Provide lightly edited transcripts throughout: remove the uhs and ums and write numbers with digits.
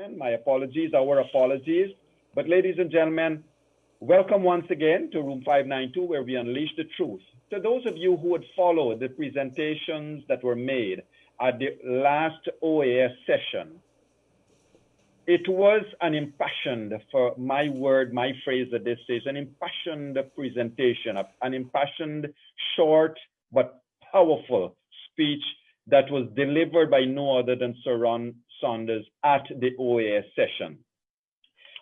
gentlemen, my apologies, our apologies. But ladies and gentlemen, welcome once again to Room 592, where we unleash the truth. To those of you who would follow the presentations that were made at the last OAS session, it was an impassioned, for my word, my phrase at this stage, an impassioned presentation, an impassioned, short, but powerful speech that was delivered by no other than Sir Ronald Sanders at the OAS session,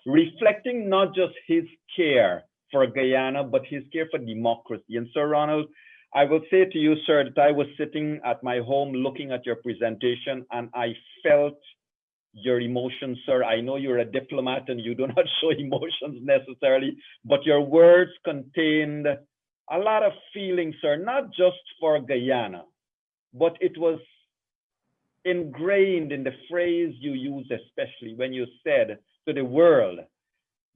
reflecting not just his care for Guyana, but his care for democracy. And Sir Ronald, I will say to you, sir, that I was sitting at my home looking at your presentation and I felt your emotions, sir. I know you're a diplomat and you do not show emotions necessarily, but your words contained a lot of feelings, sir, not just for Guyana, but it was ingrained in the phrase you used, especially when you said to the world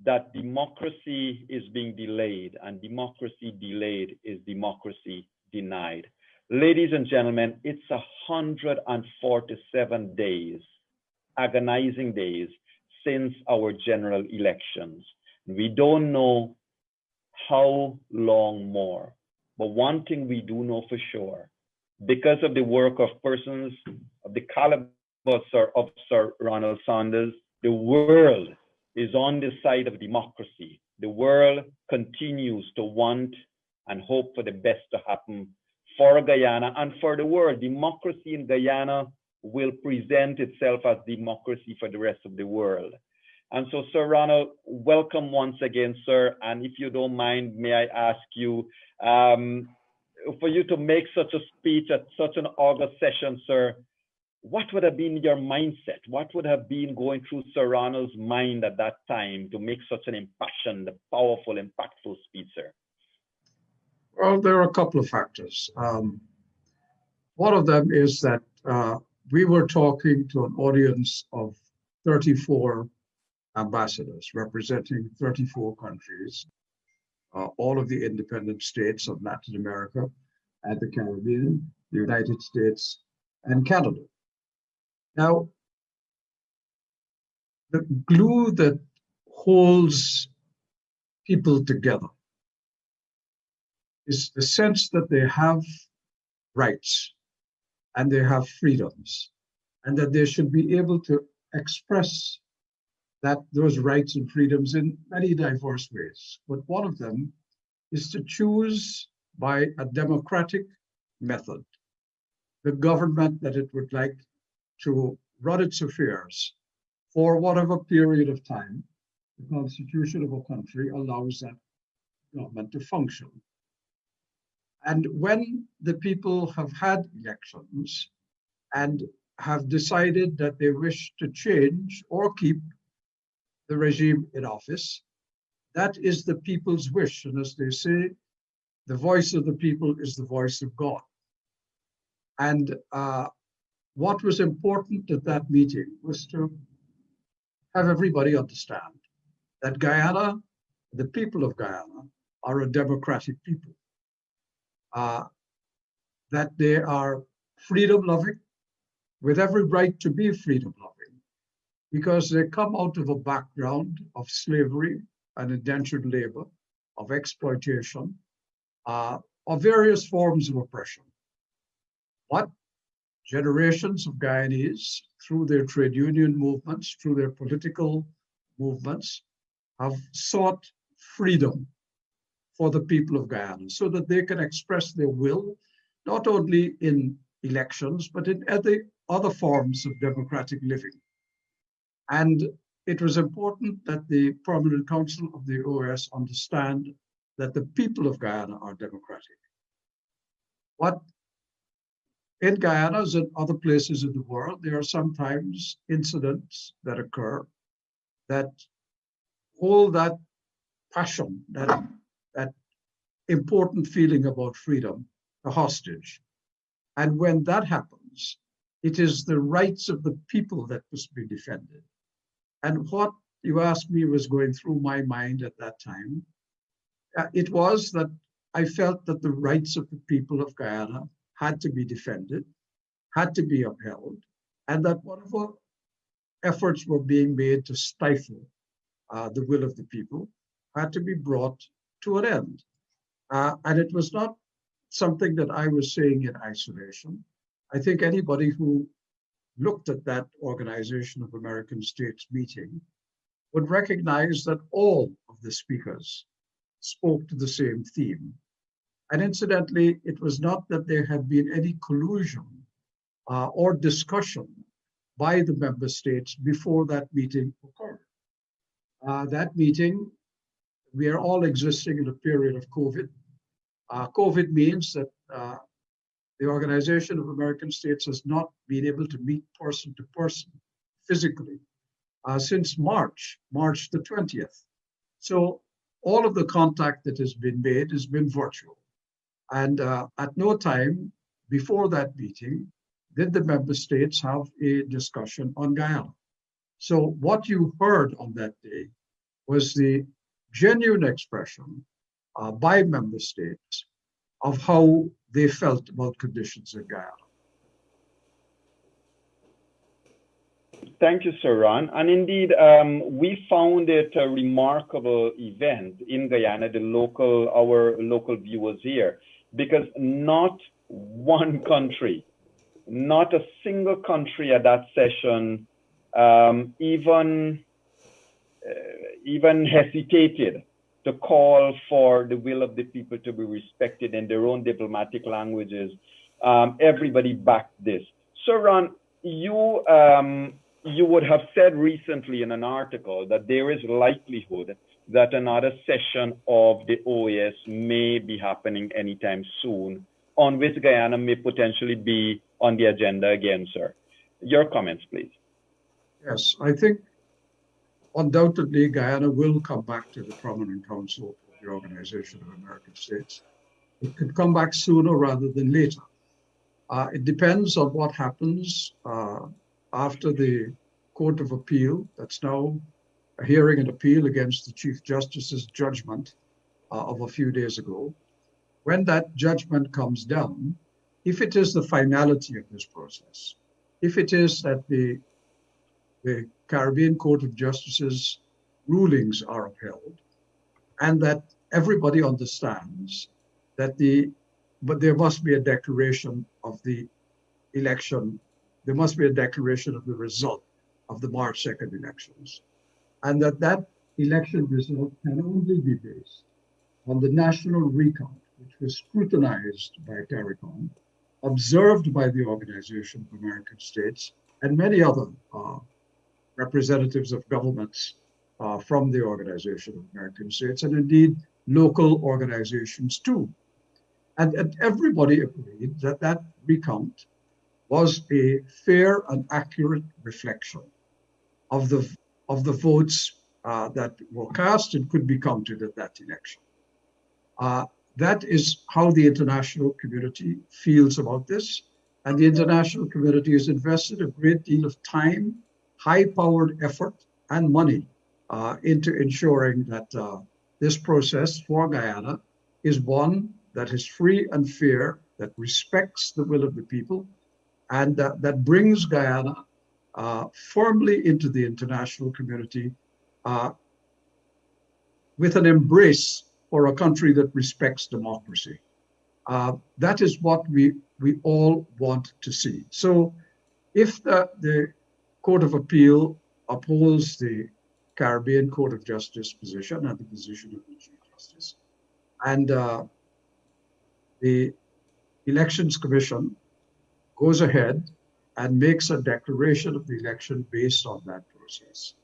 that democracy is being delayed, and democracy delayed is democracy denied. Ladies and gentlemen, it's 147 days, agonizing days, since our general elections. We don't know how long more, but one thing we do know for sure, because of the work of persons of the caliber of Sir Ronald Sanders, the world is on the side of democracy. The world continues to want and hope for the best to happen for Guyana and for the world. Democracy in Guyana will present itself as democracy for the rest of the world. And so, Sir Ronald, welcome once again, sir. And if you don't mind, may I ask you, for you to make such a speech at such an August session, sir, what would have been your mindset? What would have been going through Sir Ronald's mind at that time to make such an impassioned, powerful, impactful speech, sir? Well, there are a couple of factors. One of them is that we were talking to an audience of 34 ambassadors representing 34 countries, all of the independent states of Latin America and the Caribbean, the United States, and Canada. Now, the glue that holds people together is the sense that they have rights and they have freedoms, and that they should be able to express those rights and freedoms in many diverse ways. But one of them is to choose by a democratic method the government that it would like to run its affairs for whatever period of time the constitution of a country allows that government to function. And when the people have had elections and have decided that they wish to change or keep the regime in office, that is the people's wish. And as they say, the voice of the people is the voice of God. And what was important at that meeting was to have everybody understand that Guyana, the people of Guyana, are a democratic people, that they are freedom-loving, with every right to be freedom-loving, because they come out of a background of slavery and indentured labor, of exploitation, of various forms of oppression. But generations of Guyanese, through their trade union movements, through their political movements, have sought freedom for the people of Guyana so that they can express their will, not only in elections, but in other forms of democratic living. And it was important that the Permanent Council of the OAS understand that the people of Guyana are democratic. But in Guyana, as in other places in the world, there are sometimes incidents that occur that hold that passion, that important feeling about freedom, a hostage. And when that happens, it is the rights of the people that must be defended. And what you asked me was going through my mind at that time. It was that I felt that the rights of the people of Guyana had to be defended, had to be upheld, and that whatever efforts were being made to stifle the will of the people had to be brought to an end. And it was not something that I was saying in isolation. I think anybody who looked at that Organization of American States meeting would recognize that all of the speakers spoke to the same theme. And incidentally, it was not that there had been any collusion or discussion by the member states before that meeting occurred. That meeting, we are all existing in a period of COVID. COVID means that the Organization of American States has not been able to meet person to person physically since March the 20th. So all of the contact that has been made has been virtual. And at no time before that meeting did the member states have a discussion on Guyana. So what you heard on that day was the genuine expression by member states of how they felt about conditions in Guyana. Thank you, Sir Ron. And indeed, we found it a remarkable event in Guyana, our local viewers here, because not one country, not a single country at that session even hesitated to call for the will of the people to be respected in their own diplomatic languages. Everybody backed this. Sir Ron, you would have said recently in an article that there is likelihood that another session of the OAS may be happening anytime soon, on which Guyana may potentially be on the agenda again, sir. Your comments, please. Yes, I think undoubtedly Guyana will come back to the Permanent Council of the Organization of American States. It could come back sooner rather than later. It depends on what happens after the Court of Appeal, that's now hearing an appeal against the Chief Justice's judgment of a few days ago. When that judgment comes down, if it is the finality of this process, if it is that the Caribbean Court of Justice's rulings are upheld, and that everybody understands that but there must be a declaration of the election, there must be a declaration of the result of the March 2nd elections, and that election result can only be based on the national recount, which was scrutinized by CARICOM, observed by the Organization of American States, and many other representatives of governments from the Organization of American States, and indeed local organizations too. And everybody agreed that that recount was a fair and accurate reflection of the votes that were cast and could be counted at that election. That is how the international community feels about this. And the international community has invested a great deal of time, high-powered effort, and money into ensuring that this process for Guyana is one that is free and fair, that respects the will of the people, and that brings Guyana firmly into the international community with an embrace for a country that respects democracy. That is what we all want to see. So if the Court of Appeal upholds the Caribbean Court of Justice position and the position of the Chief Justice, and the Elections Commission goes ahead and makes a declaration of the election based on that process,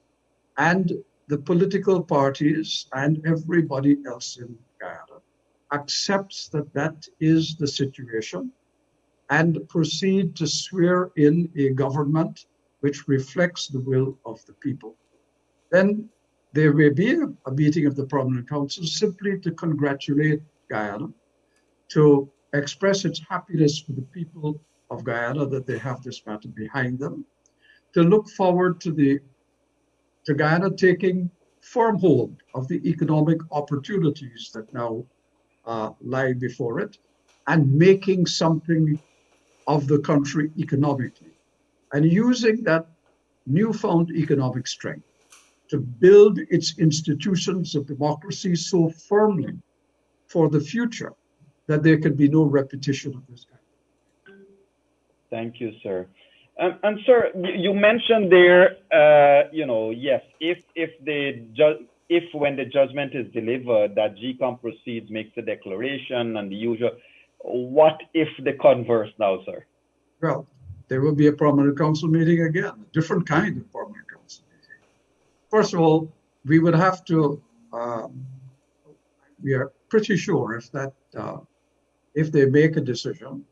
and the political parties and everybody else in Guyana accepts that that is the situation and proceed to swear in a government which reflects the will of the people, then there may be a meeting of the Permanent Council simply to congratulate Guyana, to express its happiness for the people of Guyana that they have this matter behind them, to look forward to Guyana taking firm hold of the economic opportunities that now lie before it, and making something of the country economically, and using that newfound economic strength to build its institutions of democracy so firmly for the future that there can be no repetition of this kind. Thank you, sir. And sir, you mentioned there, yes, if when the judgment is delivered, that GCOM proceeds, makes a declaration and the usual. What if the converse now, sir? Well, there will be a permanent council meeting again, a different kind of permanent council meeting. First of all, we would have to, we are pretty sure if they make a decision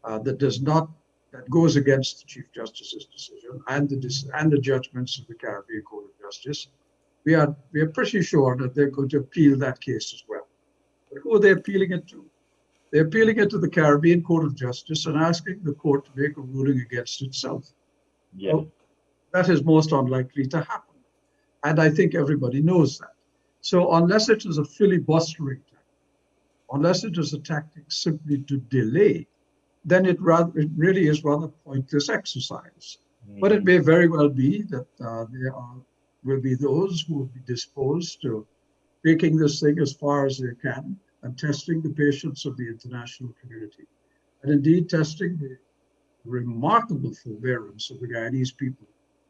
that goes against the Chief Justice's decision and the judgments of the Caribbean Court of Justice, we are pretty sure that they're going to appeal that case as well. But who are they appealing it to? They're appealing it to the Caribbean Court of Justice and asking the court to make a ruling against itself. Yeah. Well, that is most unlikely to happen. And I think everybody knows that. So unless it is a filibustering tactic, unless it is a tactic simply to delay, then it really is rather pointless exercise. But it may very well be that will be those who will be disposed to taking this thing as far as they can and testing the patience of the international community, and indeed testing the remarkable forbearance of the Guyanese people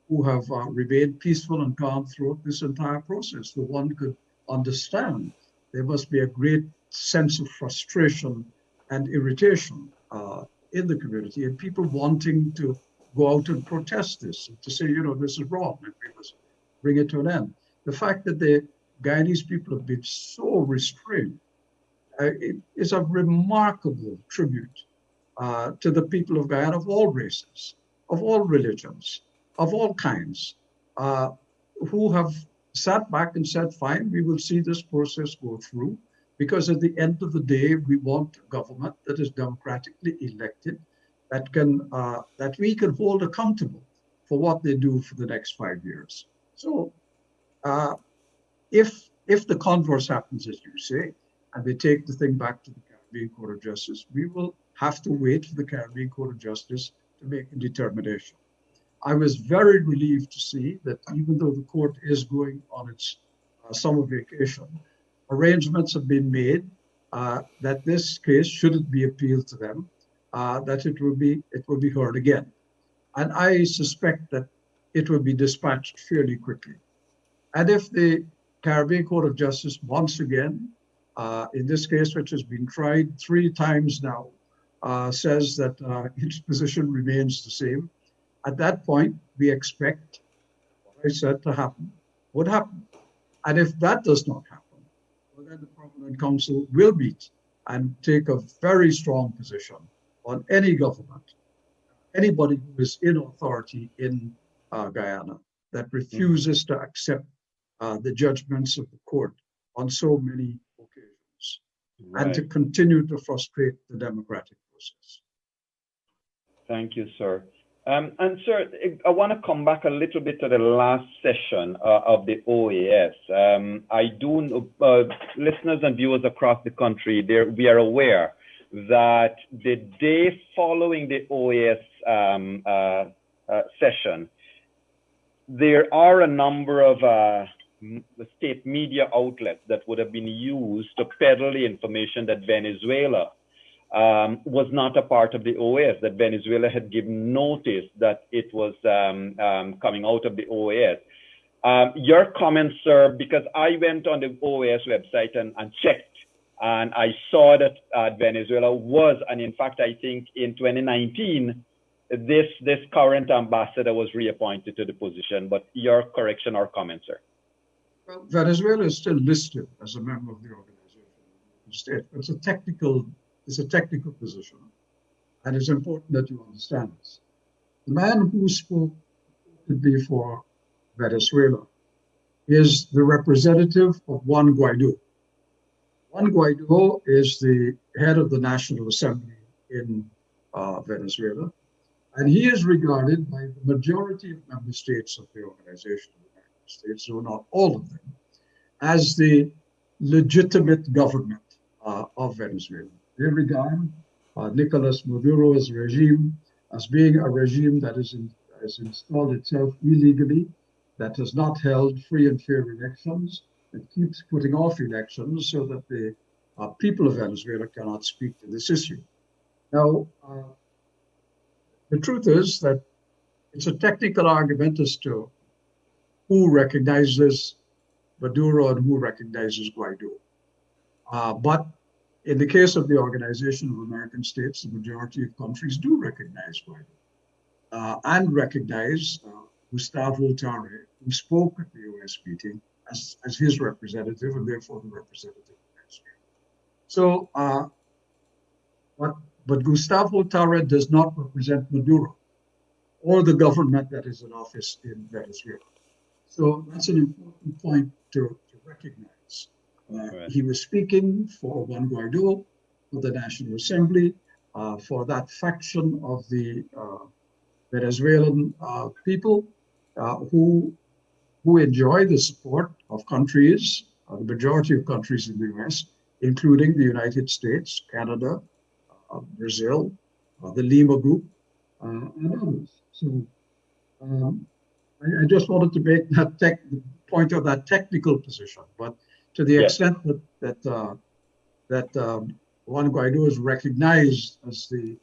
who have remained peaceful and calm throughout this entire process. The one could understand there must be a great sense of frustration and irritation in the community, and people wanting to go out and protest this, and to say, this is wrong, and we must bring it to an end. The fact that the Guyanese people have been so restrained is a remarkable tribute to the people of Guyana, of all races, of all religions, of all kinds, who have sat back and said, fine, we will see this process go through, because at the end of the day, we want a government that is democratically elected, that we can hold accountable for what they do for the next 5 years. So if the converse happens, as you say, and they take the thing back to the Caribbean Court of Justice, we will have to wait for the Caribbean Court of Justice to make a determination. I was very relieved to see that even though the court is going on its summer vacation, arrangements have been made that this case, should it be appealed to them, that it will be heard again. And I suspect that it will be dispatched fairly quickly. And if the Caribbean Court of Justice once again, in this case, which has been tried 3 times now, says that its position remains the same, at that point, we expect what I said to happen would happen. And if that does not happen, well, then the Permanent Council will meet and take a very strong position on any government, anybody who is in authority in Guyana, that refuses to accept the judgments of the court on so many occasions, right, and to continue to frustrate the democratic process. Thank you, sir. And sir, I want to come back a little bit to the last session of the OAS. I do, listeners and viewers across the country, we are aware that the day following the OAS session, there are a number of state media outlets that would have been used to peddle the information that Venezuela was not a part of the OAS, that Venezuela had given notice that it was coming out of the OAS. Your comments, sir, because I went on the OAS website and checked, and I saw that Venezuela was, and in fact, I think in 2019, this current ambassador was reappointed to the position, but your correction or comment, sir? Well, Venezuela is still listed as a member of the organization. It's a technical position, and it's important that you understand this. The man who spoke before Venezuela is the representative of Juan Guaido. Juan Guaido is the head of the National Assembly in Venezuela, and he is regarded by the majority of member states of the Organization of the United States, though not all of them, as the legitimate government of Venezuela. They regard Nicolas Maduro's regime as being a regime that is has installed itself illegally, that has not held free and fair elections, that keeps putting off elections so that the people of Venezuela cannot speak to this issue. Now, the truth is that it's a technical argument as to who recognizes Maduro and who recognizes Guaido. But in the case of the Organization of American States, the majority of countries do recognize Guaido and recognize Gustavo Tarre, who spoke at the US meeting as his representative and therefore the representative of Venezuela. So, but Gustavo Tarre does not represent Maduro or the government that is in office in Venezuela. So that's an important point to recognize. Right. He was speaking for Juan Guaido, for the National Assembly, for that faction of the Venezuelan people who enjoy the support of countries, the majority of countries in the US, including the United States, Canada, Brazil, the Lima Group, and others. So I just wanted to make that the point of that technical position, but to the extent that Juan Guaido is recognized as the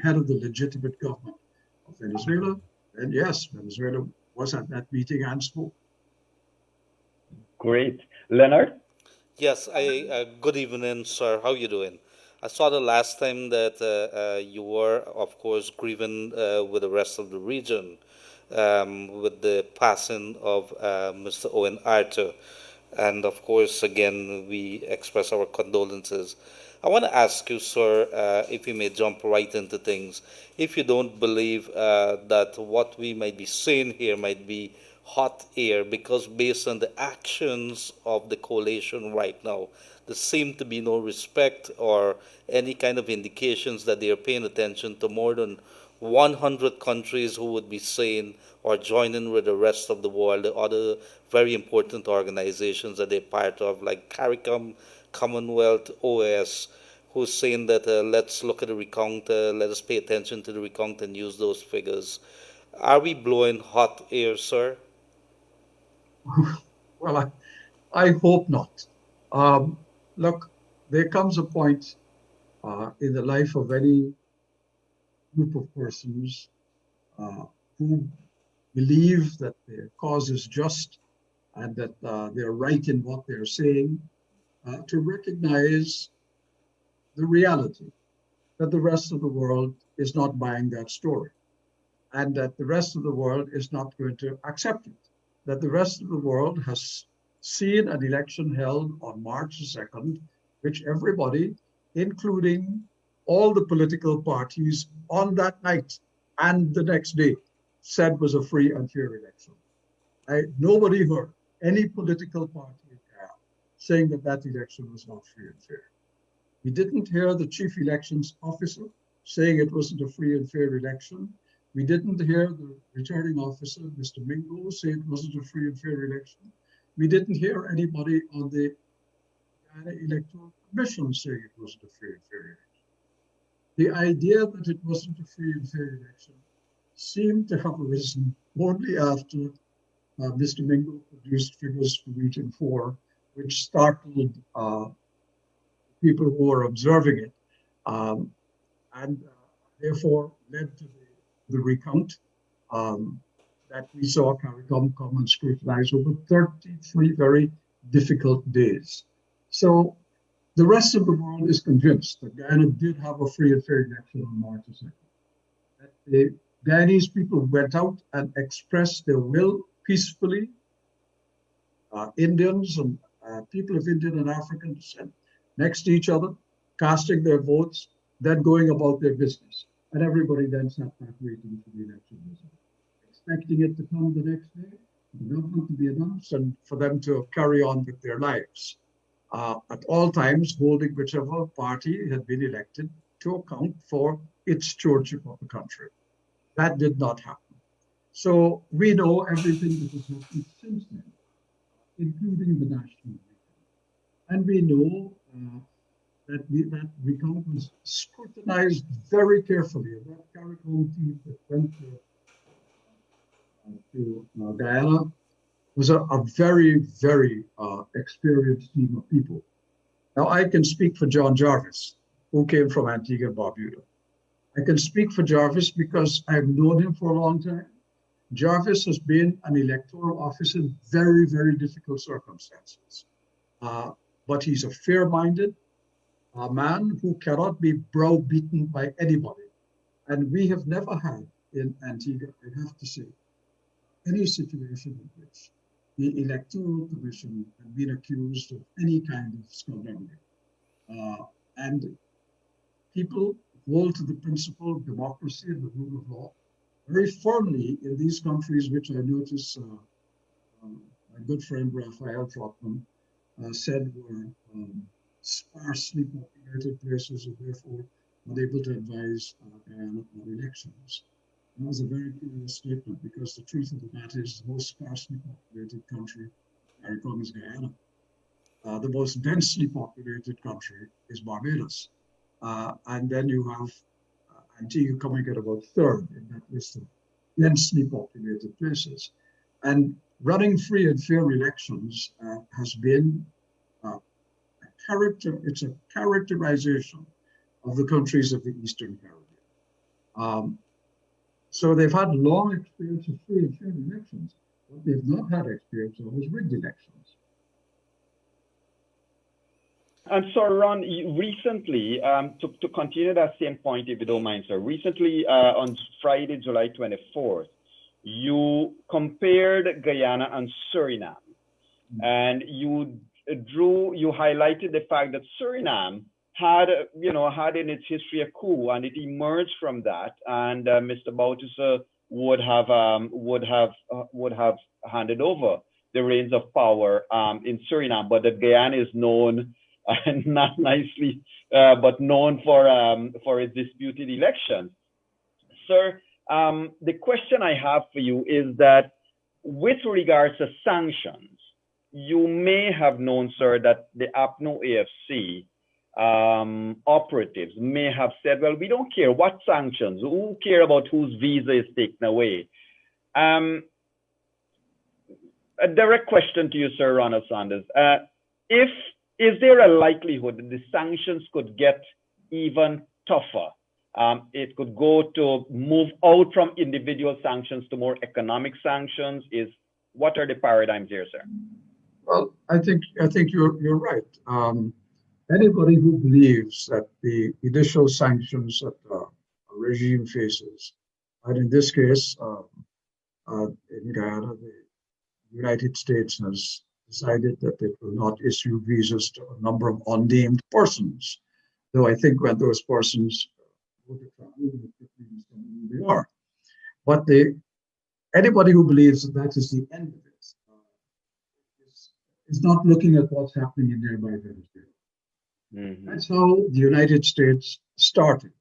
head of the legitimate government of Venezuela, then yes, Venezuela was at that meeting and spoke. Great. Leonard? Yes, good evening, sir. How you doing? I saw the last time that you were, of course, grieving with the rest of the region with the passing of Mr. Owen Arthur. And of course, again, we express our condolences. I want to ask you, sir, if you may jump right into things. If you don't believe that what we might be saying here might be hot air, because based on the actions of the coalition right now, there seem to be no respect or any kind of indications that they are paying attention to more than 100 countries who would be saying or joining with the rest of the world, the other very important organizations that they're part of, like CARICOM, Commonwealth, OAS, who's saying that let's look at the recount, let us pay attention to the recount and use those figures. Are we blowing hot air, sir? Well, I hope not. Look, there comes a point in the life of any group of persons who believe that their cause is just and that they're right in what they're saying, to recognize the reality that the rest of the world is not buying that story, and that the rest of the world is not going to accept it, that the rest of the world has seen an election held on March 2nd, which everybody, including all the political parties on that night and the next day, said was a free and fair election. Nobody heard any political party in Guyana saying that that election was not free and fair. We didn't hear the chief elections officer saying it wasn't a free and fair election. We didn't hear the returning officer, Mr. Mingo, say it wasn't a free and fair election. We didn't hear anybody on the Guyana Electoral Commission saying it wasn't a free and fair election. The idea that it wasn't a free and fair election seemed to have arisen only after Mr. Mingo produced figures for Region 4, which startled people who were observing it, and therefore led to the recount that we saw CARICOM come and scrutinize over 33 very difficult days. So the rest of the world is convinced that Guyana did have a free and fair election on March 2nd. That the Guyanese people went out and expressed their will peacefully. Indians and people of Indian and African descent next to each other, casting their votes, then going about their business. And everybody then sat back waiting for the election result, expecting it to come the next day, the government to be announced, and for them to carry on with their lives. At all times, holding whichever party had been elected to account for its stewardship of the country. That did not happen. So we know everything that has happened since then, including the national recount. And we know that that recount was scrutinized very carefully. That CARICOM team that went to to Guyana was a very, very experienced team of people. Now, I can speak for John Jarvis, who came from Antigua and Barbuda. I can speak for Jarvis because I've known him for a long time. Jarvis has been an electoral officer in very, very difficult circumstances. But he's a fair-minded man who cannot be browbeaten by anybody. And we have never had in Antigua, I have to say, any situation in which the Electoral Commission had been accused of any kind of skullduggery. And people hold to the principle of democracy and the rule of law very firmly in these countries, which I notice my good friend Raphael Trotman said were sparsely populated places and therefore unable to advise Guyana on elections. That was a very curious statement because the truth of the matter is the most sparsely populated country CARICOM is Guyana. The most densely populated country is Barbados. And then you have Antigua coming at about third in that list of densely populated places. And running free and fair elections has been it's a characterization of the countries of the Eastern Caribbean. So they've had long experience of free and fair elections, but they've not had experience of rigged elections. And so, Ron, recently, to continue that same point, if you don't mind, sir, recently on Friday, July 24th, you compared Guyana and Suriname, and you highlighted the fact that Suriname had in its history a coup, and it emerged from that, and Mr. Bouterse would have handed over the reins of power in Suriname, but that Guyana is known. Not nicely, but known for its disputed elections. Sir, the question I have for you is that with regards to sanctions, you may have known, sir, that the APNU+AFC operatives may have said, well, we don't care what sanctions, who care about whose visa is taken away. A direct question to you, Sir Ronald Sanders. Is there a likelihood that the sanctions could get even tougher? It could go to move out from individual sanctions to more economic sanctions. What are the paradigms here, sir? Well, I think you're right. Anybody who believes that the initial sanctions that a regime faces, and in this case, in Guyana, the United States has decided that it will not issue visas to a number of unnamed persons, though I think when those persons go to travel, who they are. But anybody who believes that that is the end of it is not looking at what's happening in nearby Venezuela. Mm-hmm. That's how the United States started,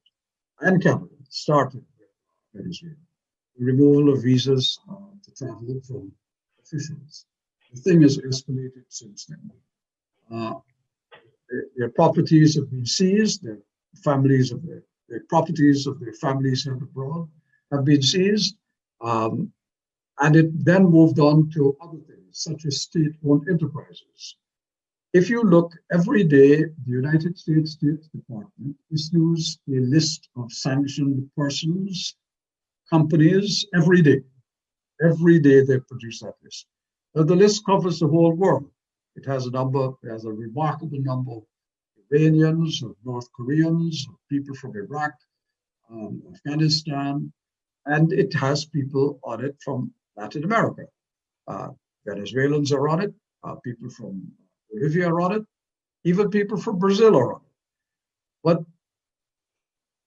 and Canada started with Venezuela. The removal of visas to travel from officials. The thing has escalated since then. Their properties have been seized. Their properties of their families held abroad have been seized, and it then moved on to other things such as state-owned enterprises. If you look every day, the United States State Department issues a list of sanctioned persons, companies every day. Every day they produce that list. The list covers the whole world. It has a remarkable number of Iranians, of North Koreans, of people from Iraq, Afghanistan, and it has people on it from Latin America. Venezuelans are on it, people from Bolivia are on it, even people from Brazil are on it. But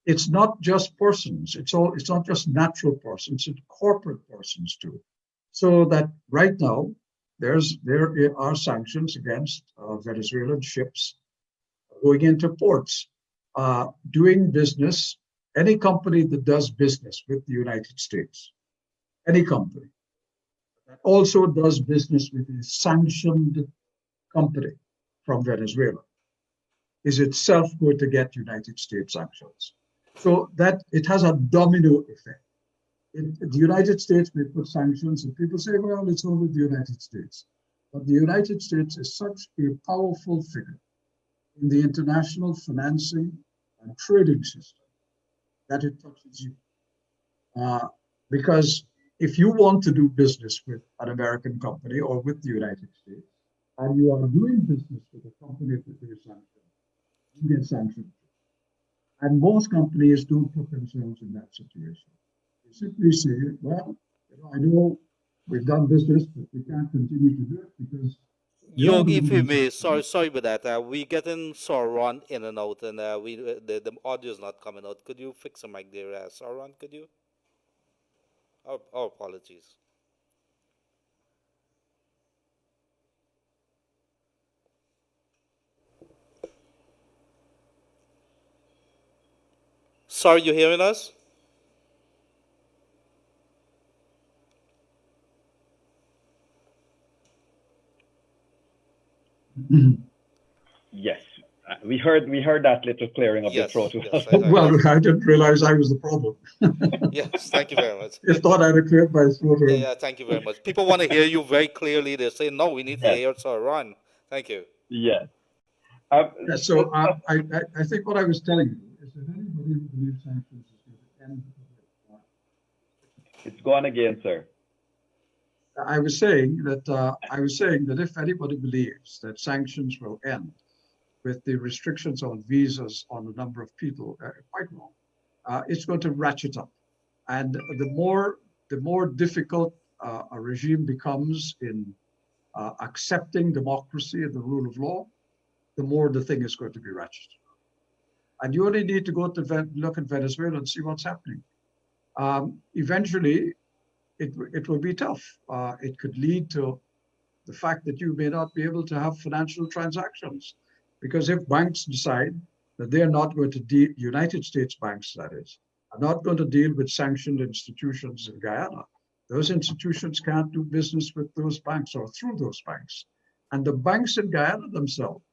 it's not just persons, it's not just natural persons, it's corporate persons too. So that right now, there are sanctions against Venezuelan ships going into ports, doing business, any company that does business with the United States, any company that also does business with a sanctioned company from Venezuela is itself going to get United States sanctions. So that it has a domino effect. The United States may put sanctions, and people say, well, it's only the United States. But the United States is such a powerful figure in the international financing and trading system that it touches you. Because if you want to do business with an American company or with the United States, and you are doing business with a company that is sanctioned, you get sanctioned. And most companies don't put themselves in that situation. They simply say, well, I know we've done business, but we can't continue to do it because we are Yogi, going if to you get may, sanctioned. sorry about that. We getting Sauron in and out, and the audio is not coming out. Could you fix the mic there, Sauron? Could you? Our apologies. Sorry, you hearing us? Yes, we heard that little clearing of the Yes, throat. yes, Well, I didn't realize I was the problem. yes. Thank you very much. If thought I'd have cleared my throat. Yeah, yeah. Thank you very much. People want to hear you very clearly. They say, no, we need to Yes, hear Sauron. Thank you. yes. Yeah, So, so I think what I was telling you is that anybody who believes sanctions is going to end the war. it's gone again, sir. I was saying that if anybody believes that sanctions will end with the restrictions on visas on a number of people, quite wrong. It's going to ratchet up, and the more difficult a regime becomes in accepting democracy and the rule of law, the more the thing is going to be ratcheted. And you only need to go to look at Venezuela and see what's happening. Eventually, it will be tough. It could lead to the fact that you may not be able to have financial transactions. Because if banks decide that they are not going to deal, United States banks, that is, are not going to deal with sanctioned institutions in Guyana, those institutions can't do business with those banks or through those banks. And the banks in Guyana themselves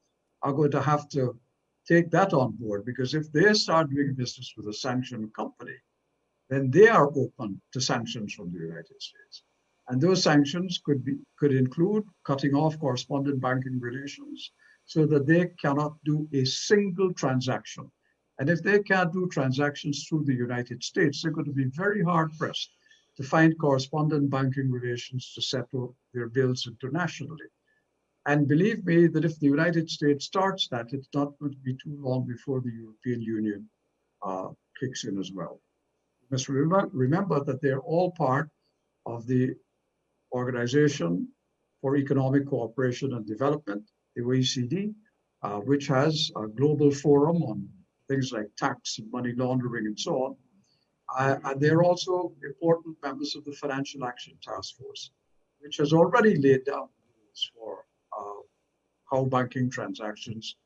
are going to have to take that on board, because if they start doing business with a sanctioned company, then they are open to sanctions from the United States. And those sanctions could include cutting off correspondent banking relations so that they cannot do a single transaction. And if they can't do transactions through the United States, they're going to be very hard pressed to find correspondent banking relations to settle their bills internationally. And believe me that if the United States starts that, it's not going to be too long before the European Union kicks in as well. You must remember that they're all part of the Organization for Economic Cooperation and Development, the OECD, which has a global forum on things like tax and money laundering and so on. And they're also important members of the Financial Action Task Force, which has already laid down rules for how banking transactions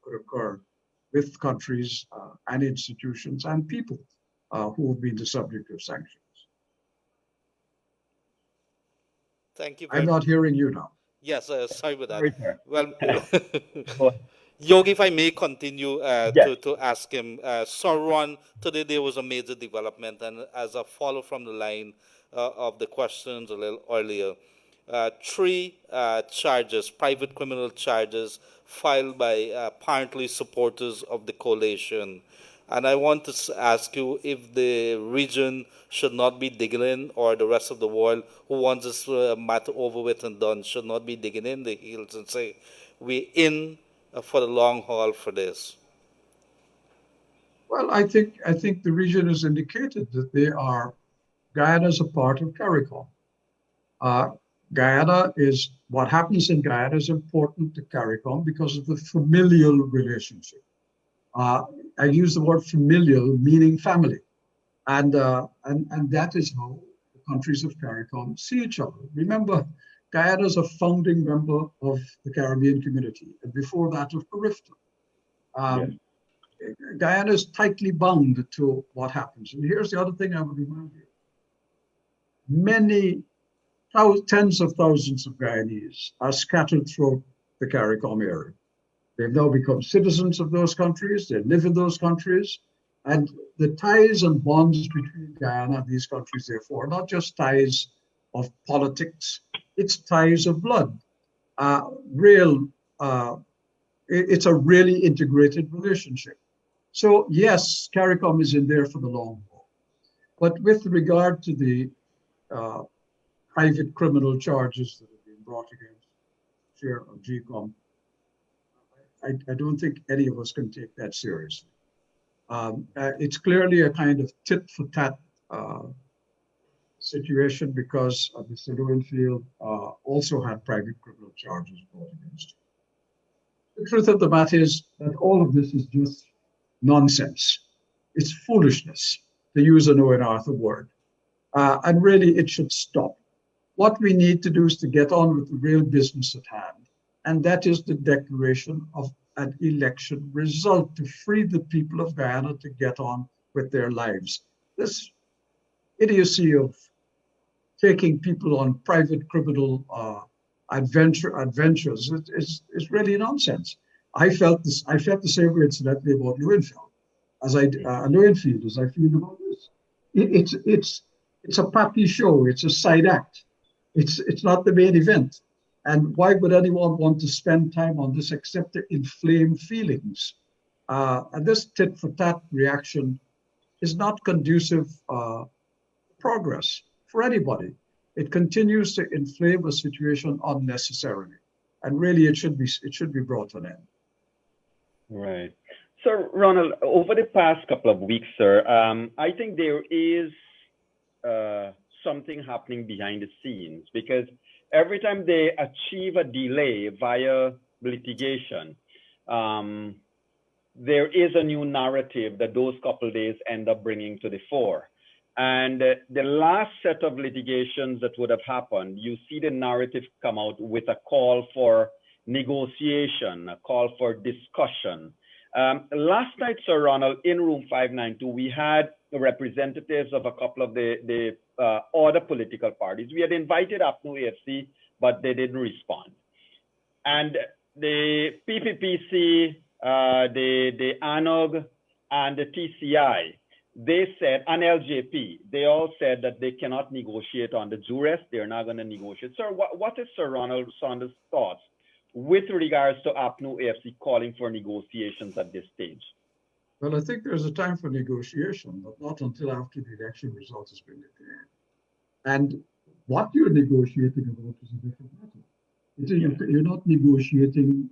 could occur with countries and institutions and people who have been the subject of sanctions. Thank you I'm very not much. hearing you now. Yes, sorry about that. Sorry, sir. Well, Go ahead. Yogi, if I may continue Yes. to ask him, Sauron, today there was a major development, and as a follow from the line of the questions a little earlier, three charges, private criminal charges, filed by apparently supporters of the coalition. And I want to ask you if the region should not be digging in, or the rest of the world who wants this matter over with and done should not be digging in the heels and say, we're in for the long haul for this. Well, I think the region has indicated that Guyana is a part of CARICOM. Guyana is what happens in Guyana is important to CARICOM because of the familial relationship. I use the word familial, meaning family, and that is how the countries of CARICOM see each other. Remember, Guyana is a founding member of the Caribbean Community, and before that of CARIFTA. Yes. Guyana is tightly bound to what happens. And here's the other thing I would remind you. Many tens of thousands of Guyanese are scattered throughout the CARICOM area. They've now become citizens of those countries. They live in those countries. And the ties and bonds between Guyana and these countries, therefore, are not just ties of politics, it's ties of blood. Real, it's a really integrated relationship. So yes, CARICOM is in there for the long haul. But with regard to the uh, private criminal charges that have been brought against Chair of GCOM, I don't think any of us can take that seriously. It's clearly a kind of tit for tat situation because Mr. Lowenfield also had private criminal charges brought against him. The truth of the matter is that all of this is just nonsense. It's foolishness, to use an Owen Arthur word. And really, it should stop. What we need to do is to get on with the real business at hand, and that is the declaration of an election result to free the people of Guyana to get on with their lives. This idiocy of taking people on private criminal adventures is really nonsense. I felt the same way, incidentally, about Lowenfield as I feel about this. It's a pappy show. It's a side act. It's not the main event. And why would anyone want to spend time on this except to inflame feelings? And this tit for tat reaction is not conducive progress for anybody. It continues to inflame a situation unnecessarily, and really it should be brought to an end. Right. So, Ronald, over the past couple of weeks, sir, I think there is something happening behind the scenes, because every time they achieve a delay via litigation, there is a new narrative that those couple days end up bringing to the fore. And the last set of litigations that would have happened, you see the narrative come out with a call for negotiation, a call for discussion. Last night, Sir Ronald, in Room 592, we had representatives of a couple of the other political parties. We had invited APNU+AFC, but they didn't respond. And the PPPC, the ANOG, and the TCI, they said, and LJP, they all said that they cannot negotiate on the duress. They're not going to negotiate. Sir, what is Sir Ronald Sanders' thoughts with regards to APNU+AFC calling for negotiations at this stage? Well, I think there's a time for negotiation, but not until after the election result has been declared. And what you're negotiating about is a different matter. You're not negotiating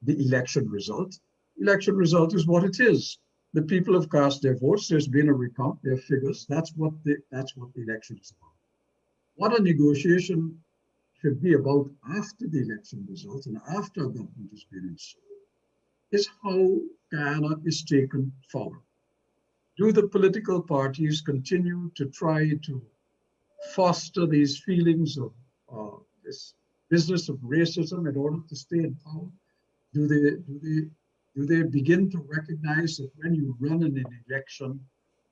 the election result. Election result is what it is. The people have cast their votes. There's been a recount. Their figures. That's what the election is about. What a negotiation should be about after the election results and after a government has been installed is how Guyana is taken forward. Do the political parties continue to try to foster these feelings of this business of racism in order to stay in power? Do they begin to recognize that when you run in an election,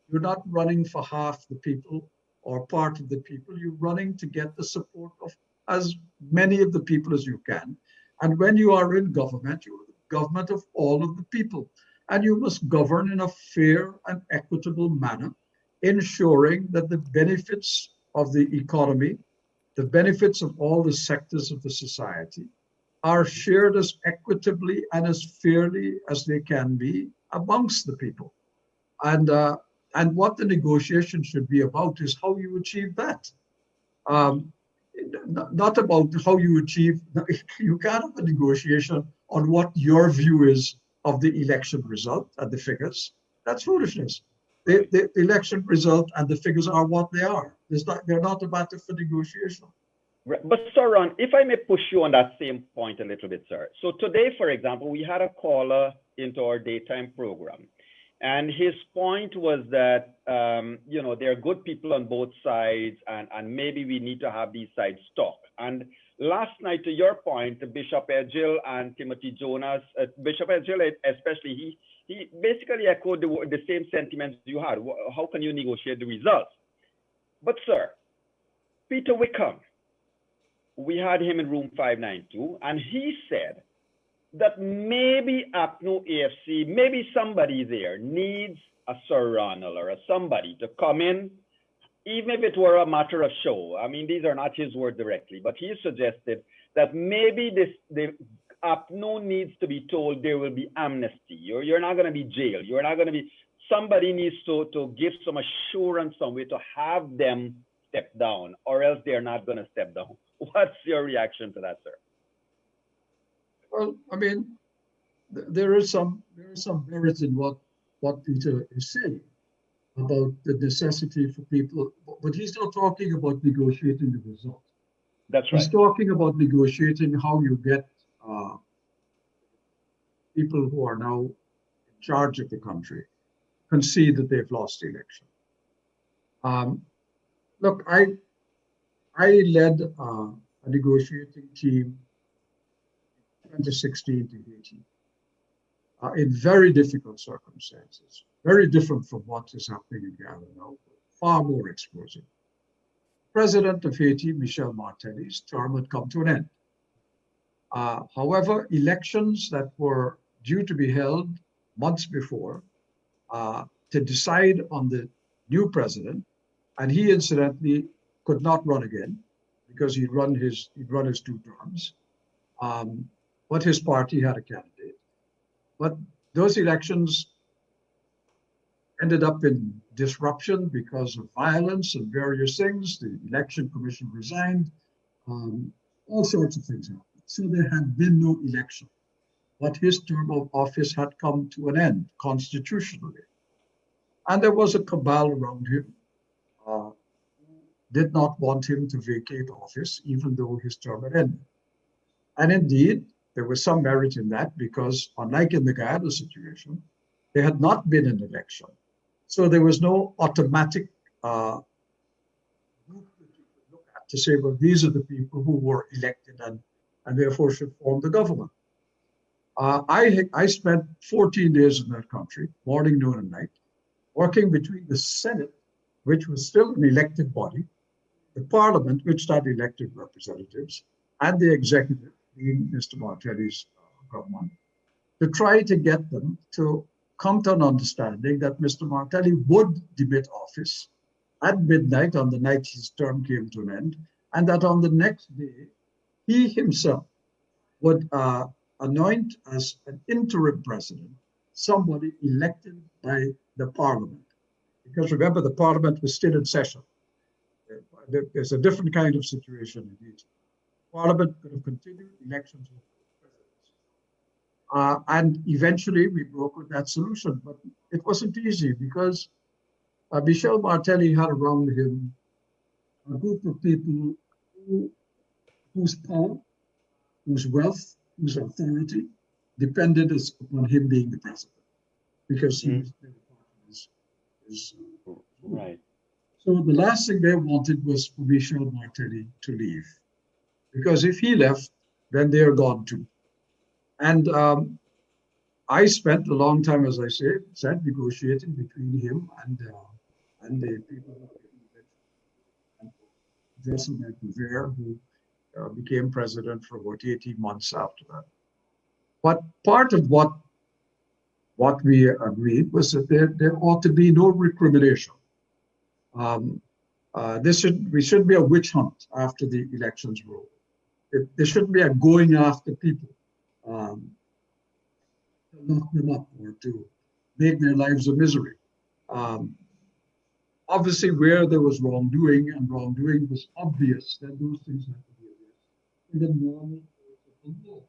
you're not running for half the people or part of the people, you're running to get the support of as many of the people as you can. And when you are in government, you're the government of all of the people. And you must govern in a fair and equitable manner, ensuring that the benefits of the economy, the benefits of all the sectors of the society are shared as equitably and as fairly as they can be amongst the people. And what the negotiation should be about is how you achieve that. Not about how you achieve, you can't have a negotiation on what your view is of the election result and the figures. That's foolishness. The election result and the figures are what they are. They're not a matter for negotiation. But Sir Ron, if I may push you on that same point a little bit, sir. So today, for example, we had a caller into our daytime program, and his point was that, there are good people on both sides, and maybe we need to have these sides talk. And last night, to your point, Bishop Edgil and Timothy Jonas, Bishop Edgil especially, he basically echoed the same sentiments you had. How can you negotiate the results? But sir, Peter Wickham, we had him in Room 592, and he said that maybe APNU+AFC, maybe somebody there needs a Sir Ronald or a somebody to come in, even if it were a matter of show. I mean, these are not his words directly, but he suggested that maybe the APNU needs to be told there will be amnesty. You're not going to be jailed. You're not going to be, somebody needs to give some assurance, some way to have them step down, or else they're not going to step down. What's your reaction to that, sir? Well, I mean, there is some merit in what Peter is saying about the necessity for people, but he's not talking about negotiating the result. That's right. He's talking about negotiating how you get people who are now in charge of the country concede that they've lost the election. Look, I led a negotiating team in 2016 to Haiti in very difficult circumstances, very different from what is happening in Guyana now, far more explosive. President of Haiti, Michel Martelly's term had come to an end. However, elections that were due to be held months before to decide on the new president, and he incidentally could not run again because he'd run his 2 terms, but his party had a candidate. But those elections ended up in disruption because of violence and various things. The election commission resigned. All sorts of things happened. So there had been no election. But his term of office had come to an end constitutionally. And there was a cabal around him who did not want him to vacate office, even though his term had ended. And indeed, there was some merit in that because, unlike in the Guyana situation, there had not been an election. So there was no automatic group that you could look at to say, well, these are the people who were elected and therefore should form the government. I spent 14 days in that country, morning, noon, and night, working between the Senate, which was still an elected body, the Parliament, which had elected representatives, and the executive, being Mr. Martelly's government, to try to get them to come to an understanding that Mr. Martelly would demit office at midnight on the night his term came to an end, and that on the next day, he himself would anoint as an interim president somebody elected by the Parliament. Because remember, the Parliament was still in session. There's a different kind of situation in Haiti. Parliament could have continued elections with presidents. And eventually we brokered that solution, but it wasn't easy because Michel Martelly had around him a group of people whose power, whose wealth, whose authority depended upon him being the president, because he was the part of his right. So the last thing they wanted was for Michel Martelly to leave, because if he left, then they're gone too. And I spent a long time, as I said, negotiating between him and the people and Professor Michael, who became president for about 18 months after that. But part of what we agreed was that there ought to be no recrimination. We shouldn't be a witch hunt after the elections were over. There shouldn't be a going after people to lock them up or to make their lives a misery. Obviously, where there was wrongdoing and wrongdoing was obvious, then those things have to be addressed in the normal course of the law.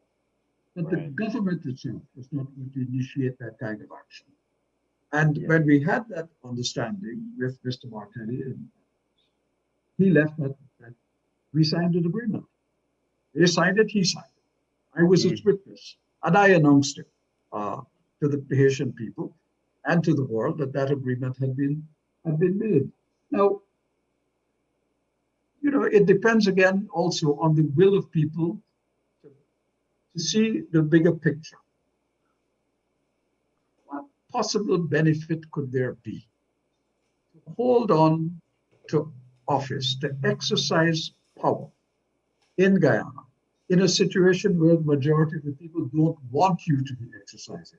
But the government itself was not going to initiate that kind of action. And when we had that understanding with Mr. Martelly, he left that we signed an agreement. They signed it, he signed it. I was his witness, and I announced it to the Haitian people and to the world that agreement had been made. Now, it depends again also on the will of people to see the bigger picture. What possible benefit could there be to hold on to office, to exercise power in Guyana in a situation where the majority of the people don't want you to be exercising.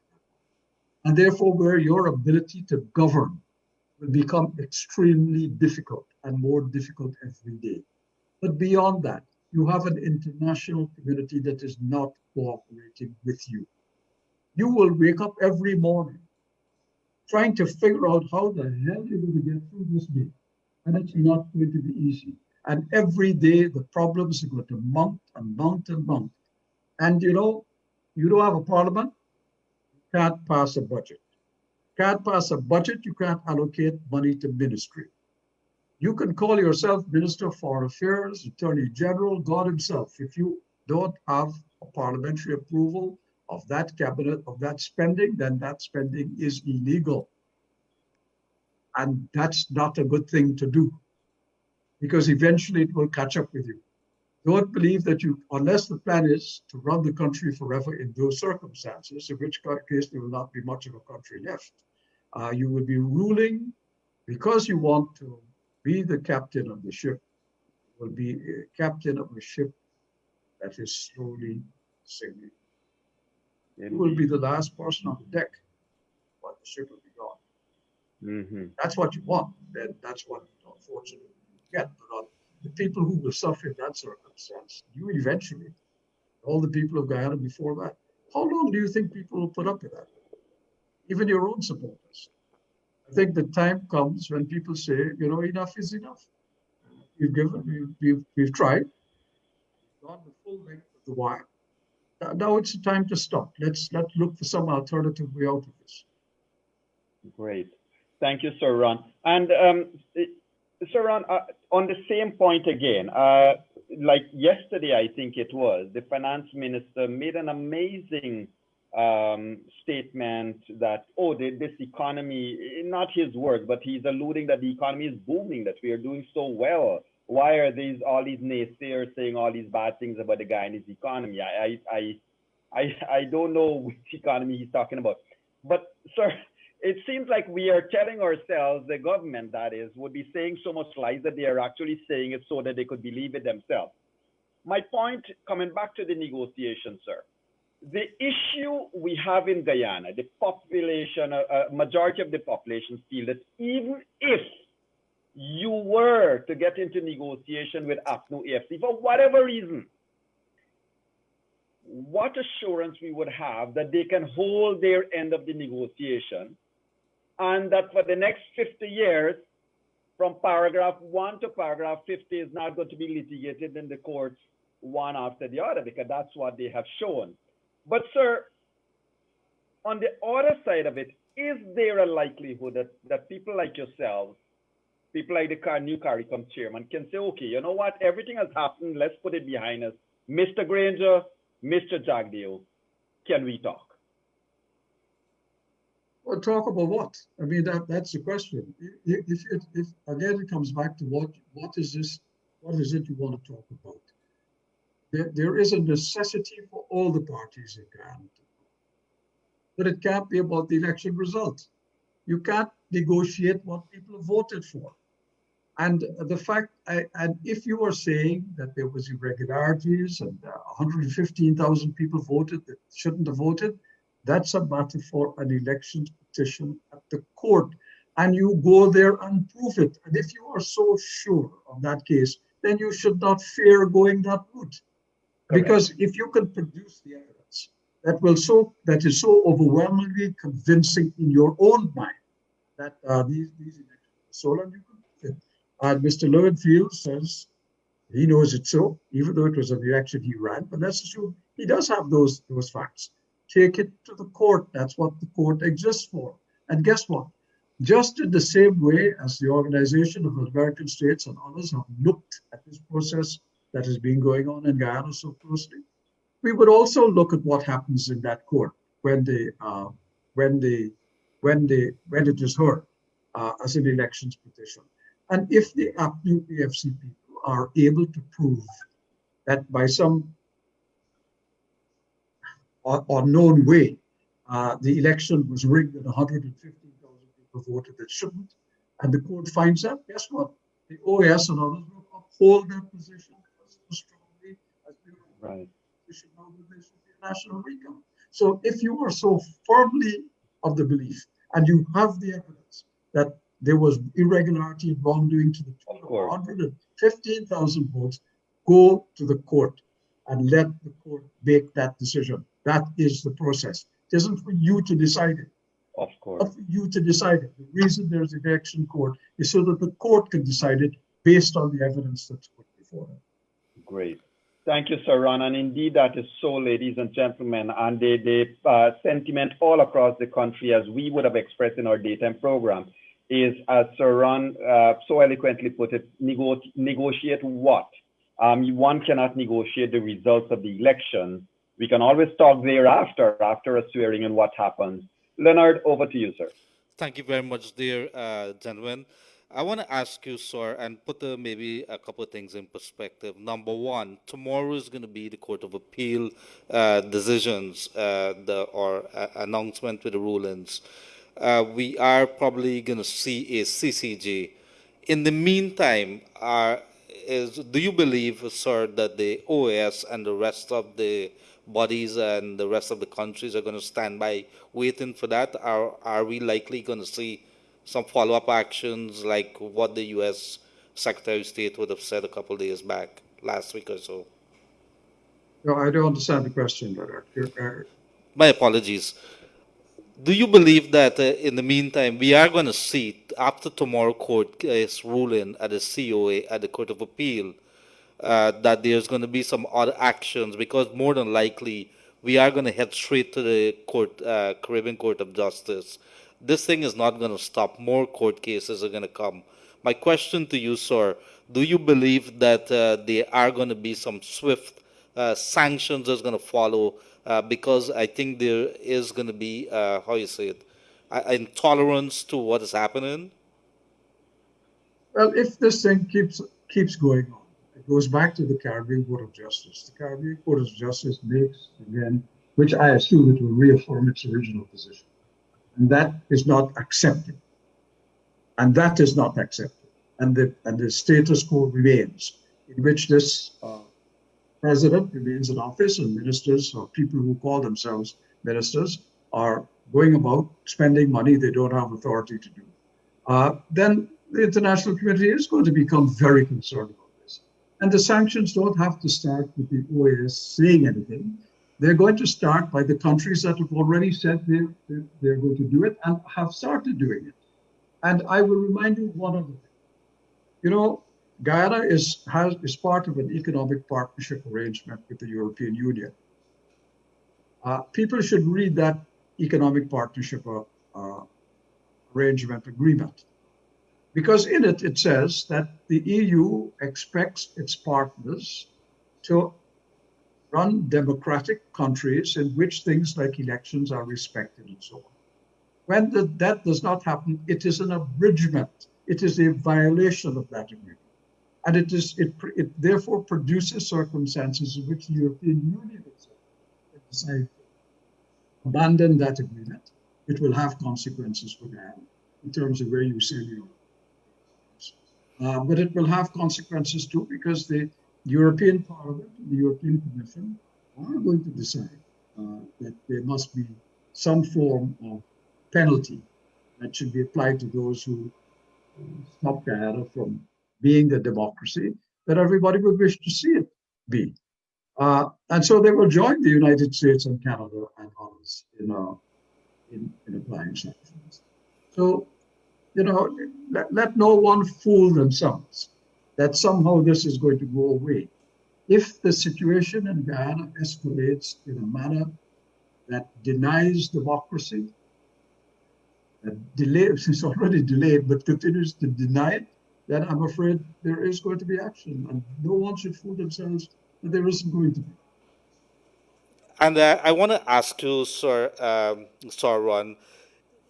And therefore, where your ability to govern will become extremely difficult and more difficult every day. But beyond that, you have an international community that is not cooperating with you. You will wake up every morning trying to figure out how the hell you're going to get through this day. And it's not going to be easy. And every day, the problems are going to mount and mount and mount. And you know, you don't have a parliament, you can't pass a budget. Can't pass a budget, you can't allocate money to ministry. You can call yourself Minister of Foreign Affairs, Attorney General, God himself. If you don't have a parliamentary approval of that cabinet, of that spending, then that spending is illegal. And that's not a good thing to do, because eventually it will catch up with you. Don't believe that you, unless the plan is to run the country forever in those circumstances, in which case there will not be much of a country left. You will be ruling because you want to be the captain of the ship. You will be a captain of a ship that is slowly sinking. You will be the last person on the deck, but the ship will be gone. That's what you want. Then that's what, unfortunately, you get. But the people who will suffer in that circumstance, you eventually, all the people of Guyana before that. How long do you think people will put up with that? Even your own supporters. I think the time comes when people say, you know, enough is enough. We've tried, gone the full length of the wire. Now it's time to stop. Let's look for some alternative way out of this. Great. Thank you, Sir Ron. And Sir Ron, on the same point again, like yesterday, I think it was, the finance minister made an amazing statement that, this economy, not his words, but he's alluding that the economy is booming, that we are doing so well. Why are all these naysayers saying all these bad things about the Guyanese economy? I don't know which economy he's talking about. But, sir, it seems like we are telling ourselves, the government, that is, would be saying so much lies that they are actually saying it so that they could believe it themselves. My point, coming back to the negotiation, sir, the issue we have in Guyana, the population, majority of the population feel that even if you were to get into negotiation with APNU+AFC for whatever reason, what assurance we would have that they can hold their end of the negotiation, and that for the next 50 years, from paragraph 1 to paragraph 50 is not going to be litigated in the courts one after the other, because that's what they have shown. But sir, on the other side of it, is there a likelihood that people like yourselves, people like the new CARICOM chairman, can say, okay, you know what, everything has happened, let's put it behind us. Mr. Granger, Mr. Jagdeo, can we talk? Well, talk about what? I mean, that's the question. If again, it comes back to what is this? What is it you want to talk about? There is a necessity for all the parties in Guyana, but it can't be about the election result. You can't negotiate what people have voted for. And the fact, and if you are saying that there was irregularities and 115,000 people voted that shouldn't have voted, that's a matter for an elections petition at the court. And you go there and prove it. And if you are so sure of that case, then you should not fear going that route. Because if you can produce the evidence that is so overwhelmingly convincing in your own mind that these elections are stolen, you can prove it. And Mr. Lowenfield says he knows it so, even though it was an election he ran. But let's assume he does have those facts. Take it to the court. That's what the court exists for. And guess what? Just in the same way as the Organization of American States and others have looked at this process that has been going on in Guyana so closely, we would also look at what happens in that court when it is heard as an elections petition. And if the APNU+AFC people are able to prove that by some unknown way, the election was rigged and 115,000 people voted that shouldn't, and the court finds out, guess what? The OAS and others will uphold their position as strongly as we were Right. There should be a national recount. So if you are so firmly of the belief and you have the evidence that there was irregularity and wrongdoing to the Of tune of course. 115,000 votes, go to the court and let the court make that decision. That is the process. It isn't for you to decide it. Of course. Not for you to decide it. The reason there's an election court is so that the court can decide it based on the evidence that's put before them. Great. Thank you, Sir Ron. And indeed, that is so, ladies and gentlemen. And the sentiment all across the country, as we would have expressed in our daytime program, is, as Sir Ron so eloquently put it, negotiate what? One cannot negotiate the results of the election. We can always talk thereafter, after a swearing in what happens. Leonard, over to you, sir. Thank you very much, dear gentlemen. I want to ask you, sir, and put maybe a couple of things in perspective. Number one, tomorrow is going to be the Court of Appeal decisions or announcement with the rulings. We are probably going to see a CCJ. In the meantime, do you believe, sir, that the OAS and the rest of the bodies and the rest of the countries are going to stand by waiting for that? Are we likely going to see some follow-up actions like what the U.S. Secretary of State would have said a couple of days back, last week or so? No, I don't understand the question, Leonard. My apologies. Do you believe that in the meantime we are going to see after tomorrow court is ruling at the COA at the Court of Appeal that there's going to be some other actions, because more than likely we are going to head straight to the Caribbean Court of Justice. This thing is not going to stop. More court cases are going to come. My question to you, sir, do you believe that there are going to be some swift sanctions that's going to follow? Because I think there is going to be, how you say it, intolerance to what is happening. Well, if this thing keeps going on, it goes back to the Caribbean Court of Justice. The Caribbean Court of Justice makes, again, which I assume it will reaffirm its original position. And that is not accepted. And that is not accepted. And the status quo remains, in which this president remains in office and ministers or people who call themselves ministers are going about spending money they don't have authority to do. Then the international community is going to become very concerned about this. And the sanctions don't have to start with the OAS saying anything. They're going to start by the countries that have already said they're going to do it and have started doing it. And I will remind you one other thing. You know, Guyana is part of an economic partnership arrangement with the European Union. People should read that economic partnership arrangement agreement, because in it, it says that the EU expects its partners to run democratic countries in which things like elections are respected and so on. When that does not happen, it is an abridgment. It is a violation of that agreement. And it therefore produces circumstances in which the European Union itself can decide to abandon that agreement. It will have consequences for Guyana in terms of where you send your but it will have consequences too, because the European Parliament and the European Commission are going to decide that there must be some form of penalty that should be applied to those who stop Guyana from being the democracy that everybody would wish to see it be. And so they will join the United States and Canada and others in applying sanctions. So, you know, let no one fool themselves that somehow this is going to go away. If the situation in Guyana escalates in a manner that denies democracy, that delays, it's already delayed, but continues to deny it, then I'm afraid there is going to be action. And no one should fool themselves that there isn't going to be. And I want to ask you, Sir Ron,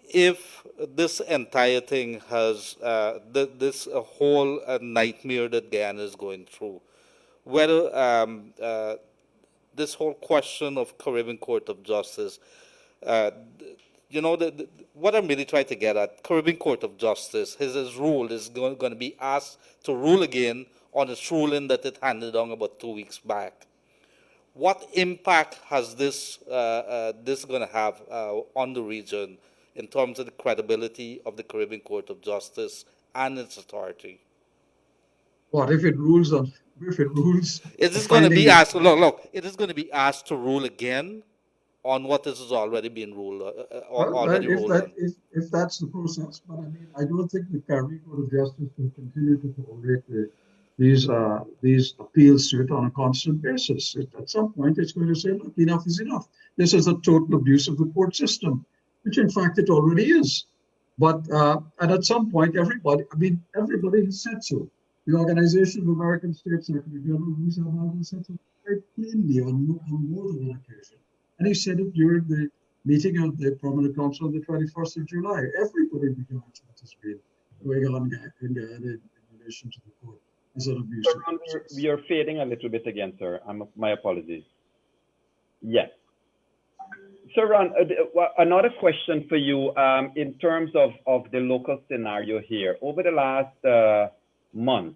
if this entire thing has this whole nightmare that Guyana is going through, whether this whole question of Caribbean Court of Justice, you know, what I'm really trying to get at, Caribbean Court of Justice, his rule is going to be asked to rule again on its ruling that it handed down about 2 weeks back. what impact has this going to have on the region in terms of the credibility of the Caribbean Court of Justice and its authority? What if it rules on, if it rules, Is the this going to finding be is asked? correct? Look, it is going to be asked to rule again on what this has already been ruled, Well, already ruled on. if that's the process, but I mean, I don't think the Caribbean Court of Justice will continue to tolerate these appeals to it on a constant basis. At some point, it's going to say, look, enough is enough. This is a total abuse of the court system, which in fact it already is. But and at some point, everybody has said so. The Organization of American States Secretary General Louis Armando said so quite plainly on more than one occasion. And he said it during the meeting of the Permanent Council on the 21st of July. Everybody regards what has been going on in Guyana in relation to the court as an abuse of process. You're fading a little bit again, sir. My apologies. Yes. So, Ron, another question for you in terms of the local scenario here. Over the last month,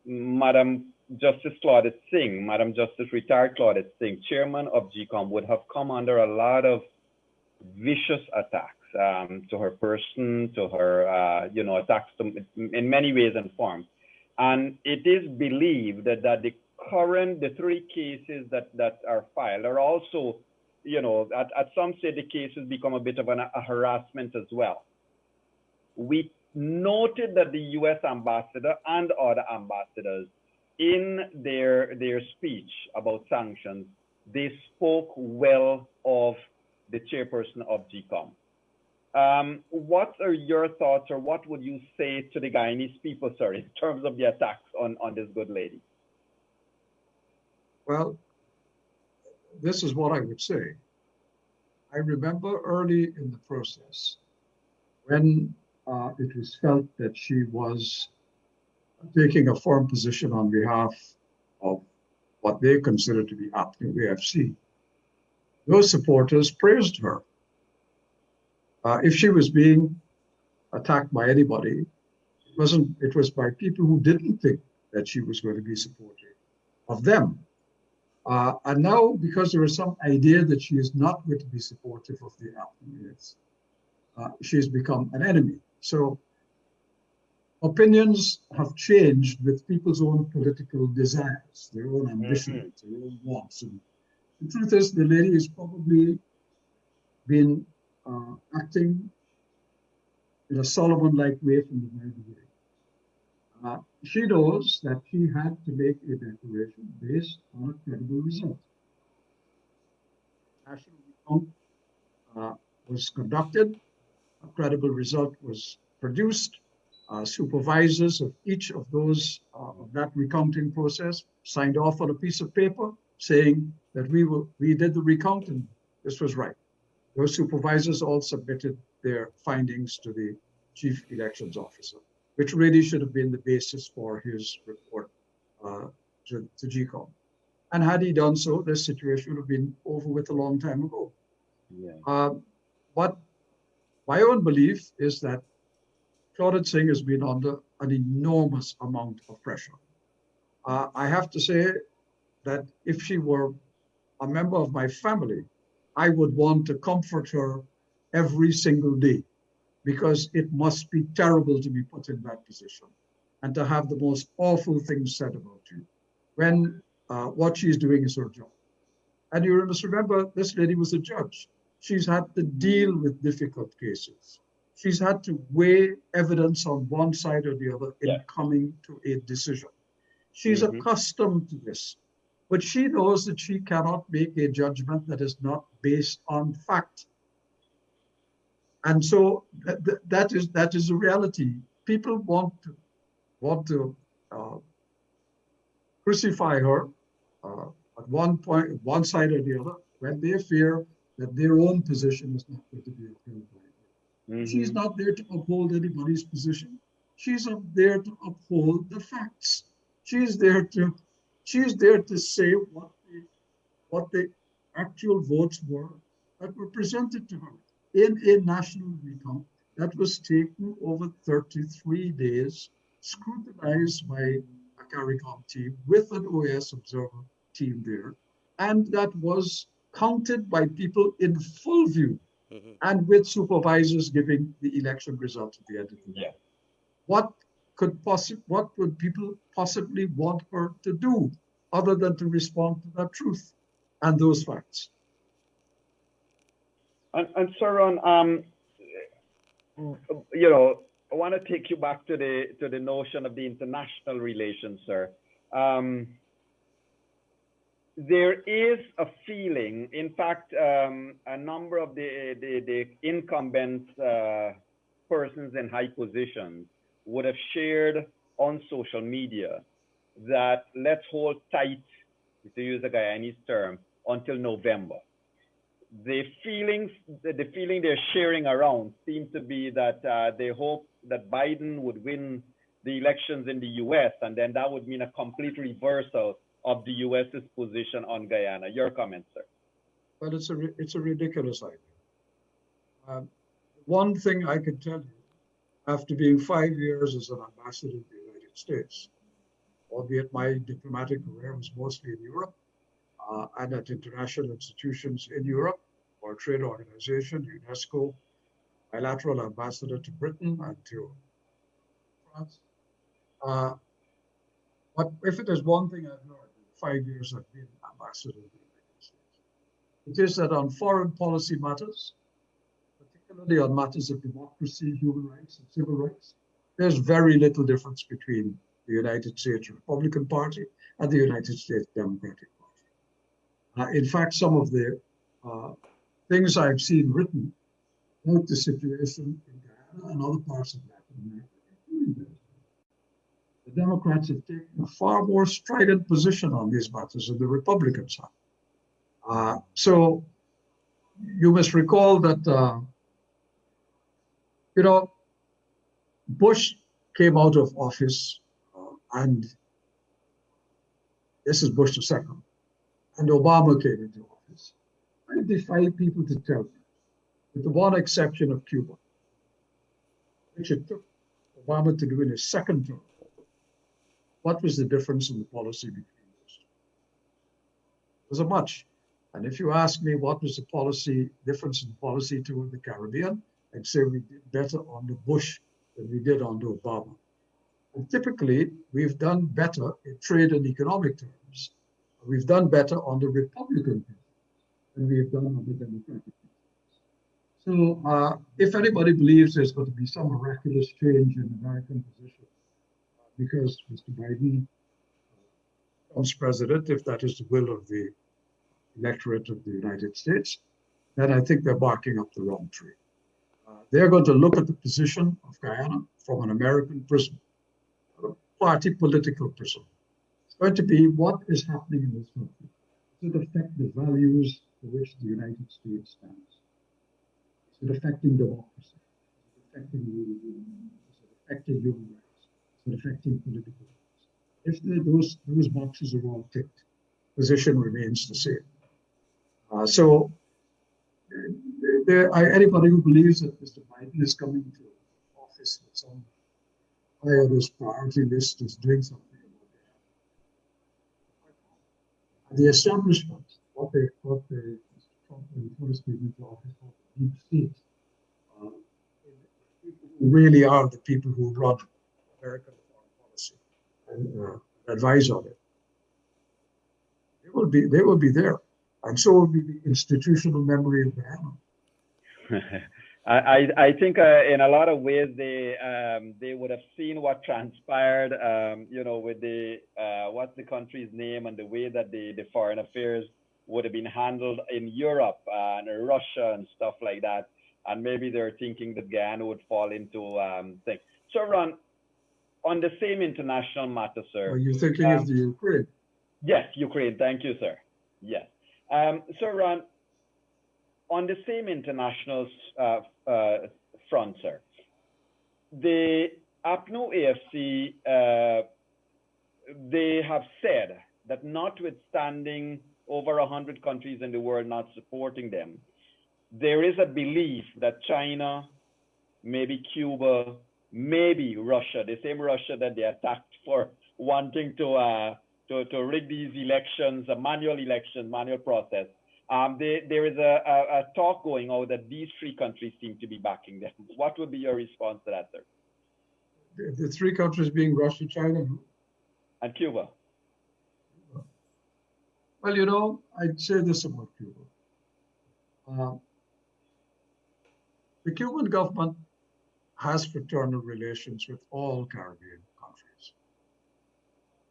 Madam Justice Claudette Singh, Madam Justice retired Claudette Singh, chairman of GCOM, would have come under a lot of vicious attacks to her person, to her, attacks in many ways and forms. And it is believed that the three cases that are filed are also, at some stage the cases become a bit of a harassment as well. We noted that the U.S. ambassador and other ambassadors, in their speech about sanctions, they spoke well of the chairperson of GCOM. What are your thoughts, or what would you say to the Guyanese people, sir, in terms of the attacks on this good lady? Well, this is what I would say. I remember early in the process when it was felt that she was taking a firm position on behalf of what they consider to be APNU+AFC. Those supporters praised her. If she was being attacked by anybody, it was by people who didn't think that she was going to be supportive of them. And now, because there is some idea that she is not going to be supportive of the APNU+, she has become an enemy. So opinions have changed with people's own political desires, their own ambitions, their own wants. And the truth is, the lady has probably been acting in a Solomon-like way from the very beginning. She knows that she had to make a declaration based on a credible result. National recount was conducted, a credible result was produced. Supervisors of each of those of that recounting process signed off on a piece of paper saying that we did the recount and this was right. Those supervisors all submitted their findings to the chief elections officer, which really should have been the basis for his report to GCOM. And had he done so, this situation would have been over with a long time ago. Yeah. But my own belief is that Claudette Singh has been under an enormous amount of pressure. I have to say that if she were a member of my family, I would want to comfort her every single day, because it must be terrible to be put in that position and to have the most awful things said about you when what she's doing is her job. And you must remember, this lady was a judge. She's had to deal with difficult cases. She's had to weigh evidence on one side or the other in coming to a decision. She's accustomed to this, but she knows that she cannot make a judgment that is not based on fact. And so that is a reality. People want to crucify her at one side or the other, when they fear that their own position is not going to be upheld by her. She's not there to uphold anybody's position. She's up there to uphold the facts. She's there to say what the actual votes were that were presented to her in a national recount that was taken over 33 days, scrutinized by a CARICOM team with an OAS observer team there, and that was counted by people in full view and with supervisors giving the election result at the end of the day. Yeah. What would people possibly want her to do other than to respond to that truth and those facts? And Sir Ron, you know, I want to take you back to the notion of the international relations, sir. There is a feeling, in fact, a number of the incumbent persons in high positions would have shared on social media that let's hold tight, to use a Guyanese term, until November. The feeling they're sharing around seems to be that they hope that Biden would win the elections in the U.S., and then that would mean a complete reversal of the U.S.'s position on Guyana. Your comments, sir? Well, it's a ridiculous idea. One thing I can tell you, after being 5 years as an ambassador to the United States, albeit my diplomatic career was mostly in Europe and at international institutions in Europe, World Trade Organization, UNESCO, bilateral ambassador to Britain and to France. But if it is one thing I've learned in the 5 years I've been ambassador to the United States, it is that on foreign policy matters, particularly on matters of democracy, human rights, and civil rights, there's very little difference between the United States Republican Party and the United States Democratic Party. In fact, some of the things I've seen written about the situation in Guyana and other parts of Latin America, the Democrats have taken a far more strident position on these matters than the Republicans have. So you must recall that, Bush came out of office, and this is Bush II, and Obama came into office. I defy people to tell me, with the one exception of Cuba, which it took Obama to do in his second term, what was the difference in the policy between those two? It wasn't much. And if you ask me what was the difference in policy toward the Caribbean, I'd say we did better under Bush than we did under Obama. And typically, we've done better in trade and economic terms. We've done better on the Republican than we've done on the Democratic. So if anybody believes there's going to be some miraculous change in American position because Mr. Biden becomes president, if that is the will of the electorate of the United States, then I think they're barking up the wrong tree. They're going to look at the position of Guyana from an American prism, a party political prism. It's going to be what is happening in this country. Does it affect the values for which the United States stands? Is it affecting democracy? Is it affecting human rights? Is it affecting political rights? If those boxes are all ticked, position remains the same. So anybody who believes that Mr. Biden is coming to office with some high on his priority list is doing something about that. And the establishment, what Mr. Trump before his came into office called the deep state, really are the people who run American foreign policy and advise on it. They will be there. And so will be the institutional memory of Guyana. I think in a lot of ways they would have seen what transpired, with what's the country's name and the way that the foreign affairs would have been handled in Europe and Russia and stuff like that. And maybe they're thinking that Guyana would fall into things. So, Ron, on the same international matter, sir. Are you thinking of the Ukraine? Yes, Ukraine. Thank you, sir. Yes. So, Ron, on the same international front, sir, the APNU+AFC, they have said that notwithstanding over 100 countries in the world not supporting them, there is a belief that China, maybe Cuba, maybe Russia, the same Russia that they attacked for wanting to to rig these elections, a manual election, manual process. There is a talk going out that these three countries seem to be backing them. What would be your response to that, sir? The three countries being Russia, China, and Cuba. Well, you know, I'd say this about Cuba. The Cuban government has fraternal relations with all Caribbean countries.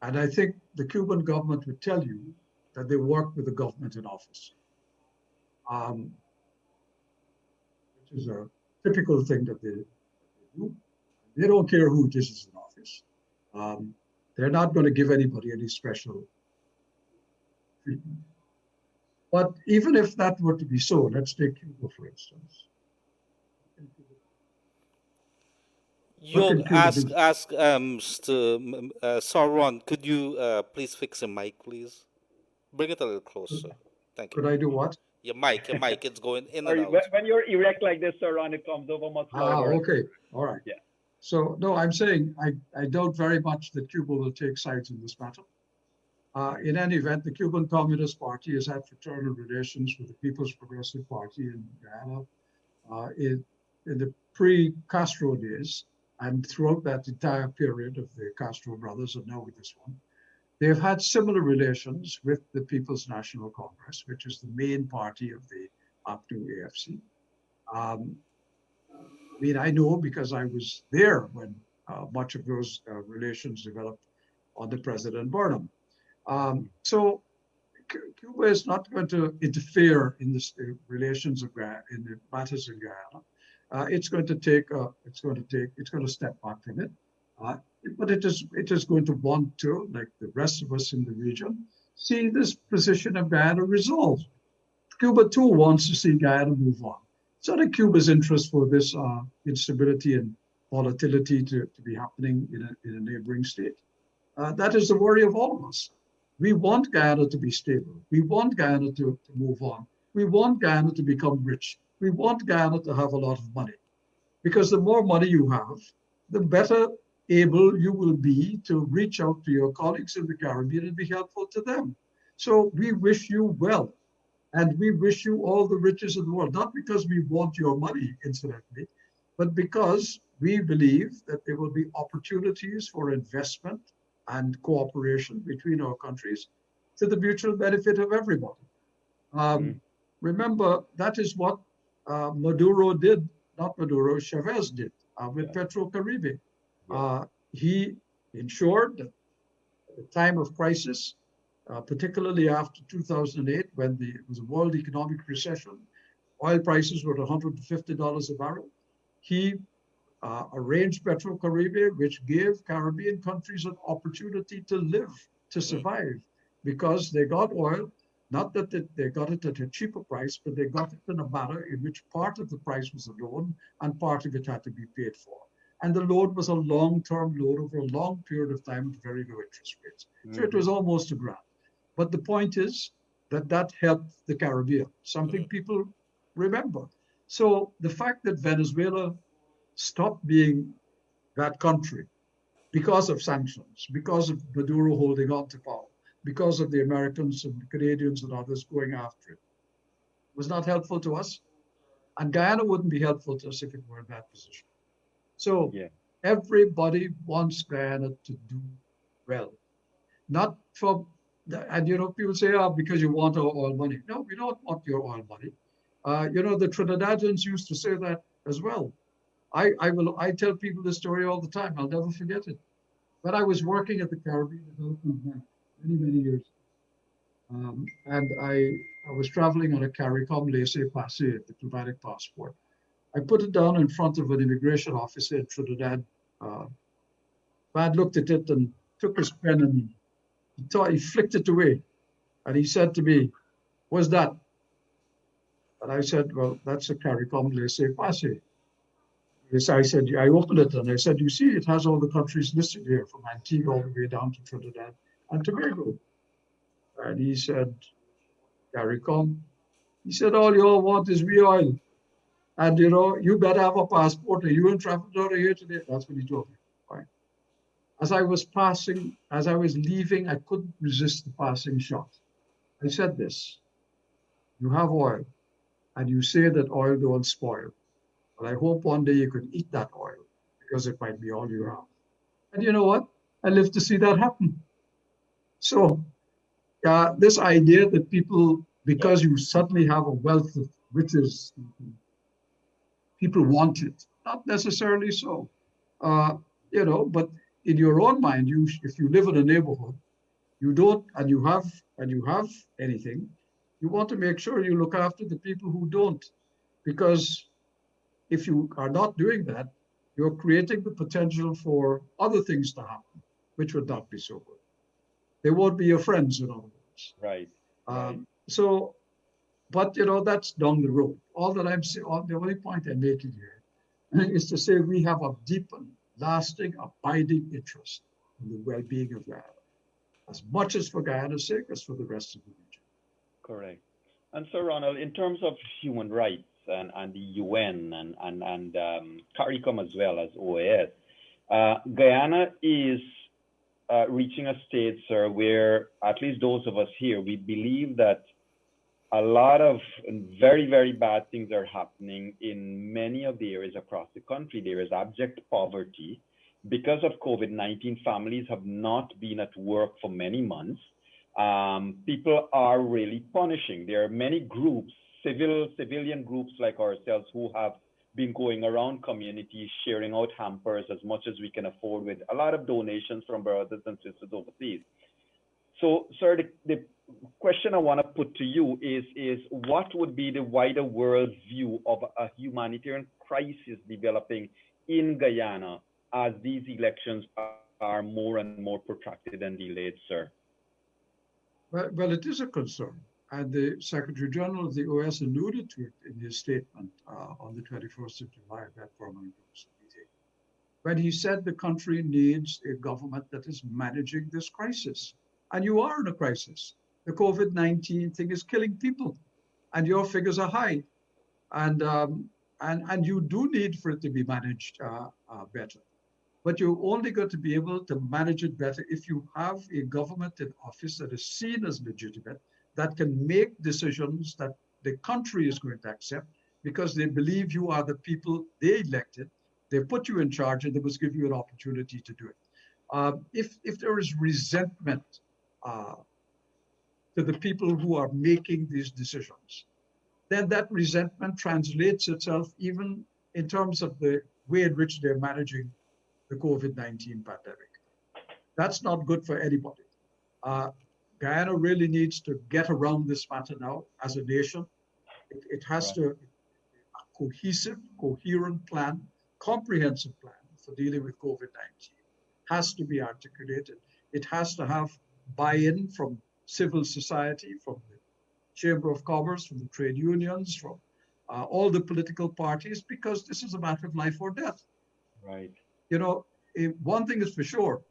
And I think the Cuban government would tell you that they work with the government in office, which is a typical thing that they do. They don't care who it is in office. They're not going to give anybody any special treatment. But even if that were to be so, let's take Cuba, for instance. You'll ask Sauron, could you please fix your mic, please? Bring it a little closer. Thank you. Could I do what? Your mic, it's going in Sorry, and out. when you're erect like this, Sauron, it comes over much louder. Okay, all right. Yeah. So, no, I'm saying I doubt very much that Cuba will take sides in this matter. In any event, the Cuban Communist Party has had fraternal relations with the People's Progressive Party in Guyana in the pre-Castro days, and throughout that entire period of the Castro brothers, and now with this one. They've had similar relations with the People's National Congress, which is the main party of the APNU+AFC. I mean, I know because I was there when much of those relations developed under President Burnham. So Cuba is not going to interfere in the relations of Guyana, in the matters in Guyana. It's going to step back from it. But it is going to want to, like the rest of us in the region, see this position of Guyana resolved. Cuba too wants to see Guyana move on. It's not in Cuba's interest for this instability and volatility to be happening in a neighboring state. That is the worry of all of us. We want Guyana to be stable. We want Guyana to move on. We want Guyana to become rich. We want Guyana to have a lot of money. Because the more money you have, the better able you will be to reach out to your colleagues in the Caribbean and be helpful to them. So we wish you well, and we wish you all the riches in the world, not because we want your money, incidentally, but because we believe that there will be opportunities for investment and cooperation between our countries to the mutual benefit of everybody. Remember, that is what Maduro did, not Maduro, Chavez did with Petrocaribe. He ensured that at a time of crisis, particularly after 2008, when it was a world economic recession, oil prices were at $150 a barrel. He arranged Petrocaribe, which gave Caribbean countries an opportunity to live, to survive, because they got oil. Not that they got it at a cheaper price, but they got it in a manner in which part of the price was a loan and part of it had to be paid for. And the loan was a long-term loan over a long period of time at very low interest rates. So it was almost a grant. But the point is that helped the Caribbean, something people remember. So the fact that Venezuela stopped being that country because of sanctions, because of Maduro holding on to power, because of the Americans and Canadians and others going after it, was not helpful to us. And Guyana wouldn't be helpful to us if it were in that position. So everybody wants Guyana to do well. Not from, and you know, people say, because you want our oil money. No, we don't want your oil money. You know, the Trinidadians used to say that as well. I tell people this story all the time. I'll never forget it. But I was working at the Caribbean Development Bank many years ago. And I was traveling on a CARICOM laissez-passer, the diplomatic passport. I put it down in front of an immigration officer in Trinidad. Man looked at it and took his pen and he flicked it away. And he said to me, "What's that?" And I said, "Well, that's a CARICOM laissez-passer." I said, I opened it and I said, "You see, it has all the countries listed here from Antigua all the way down to Trinidad and Tobago." And he said, "CARICOM." He said, "All you all want is we oil. And you know, you better have a passport or you ain't traveling out of here today." That's what he told me. Right? As I was passing, as I was leaving, I couldn't resist the passing shot. I said this, you have oil, and you say that oil don't spoil. But I hope one day you could eat that oil because it might be all you have. And you know what? I lived to see that happen. So this idea that people, because you suddenly have a wealth of riches, people want it. Not necessarily so. Uh, but in your own mind, if you live in a neighborhood, you don't, and you have anything, you want to make sure you look after the people who don't, because if you are not doing that, you're creating the potential for other things to happen, which would not be so good. They won't be your friends, in other words. Right. Right. So, but that's down the road. All that I'm saying, the only point I'm making here is to say we have a deep and lasting, abiding interest in the well-being of Guyana, as much as for Guyana's sake as for the rest of the region. Correct. And so, Ronald, in terms of human rights and the UN and CARICOM as well as OAS, Guyana is reaching a state, sir, where at least those of us here, we believe that a lot of very, very bad things are happening in many of the areas across the country. There is abject poverty. Because of COVID-19, families have not been at work for many months. People are really punishing. There are many groups, civilian groups like ourselves, who have been going around communities, sharing out hampers as much as we can afford, with a lot of donations from brothers and sisters overseas. So, sir, the question I want to put to you is what would be the wider world view of a humanitarian crisis developing in Guyana as these elections are more and more protracted and delayed, sir? Well, it is a concern. And the Secretary General of the OS alluded to it in his statement on the 21st of July at that permanent meeting, when he said the country needs a government that is managing this crisis. And you are in a crisis. The COVID-19 thing is killing people, and your figures are high. And you do need for it to be managed better. But you're only going to be able to manage it better if you have a government in office that is seen as legitimate, that can make decisions that the country is going to accept because they believe you are the people they elected. They put you in charge and they must give you an opportunity to do it. If there is resentment to the people who are making these decisions, then that resentment translates itself even in terms of the way in which they're managing the COVID-19 pandemic. That's not good for anybody. Guyana really needs to get around this matter now as a nation. It has to, a cohesive, coherent plan, comprehensive plan for dealing with COVID-19 has to be articulated. It has to have buy-in from civil society, from the Chamber of Commerce, from the trade unions, from all the political parties, because this is a matter of life or death. Right. One thing is for sure,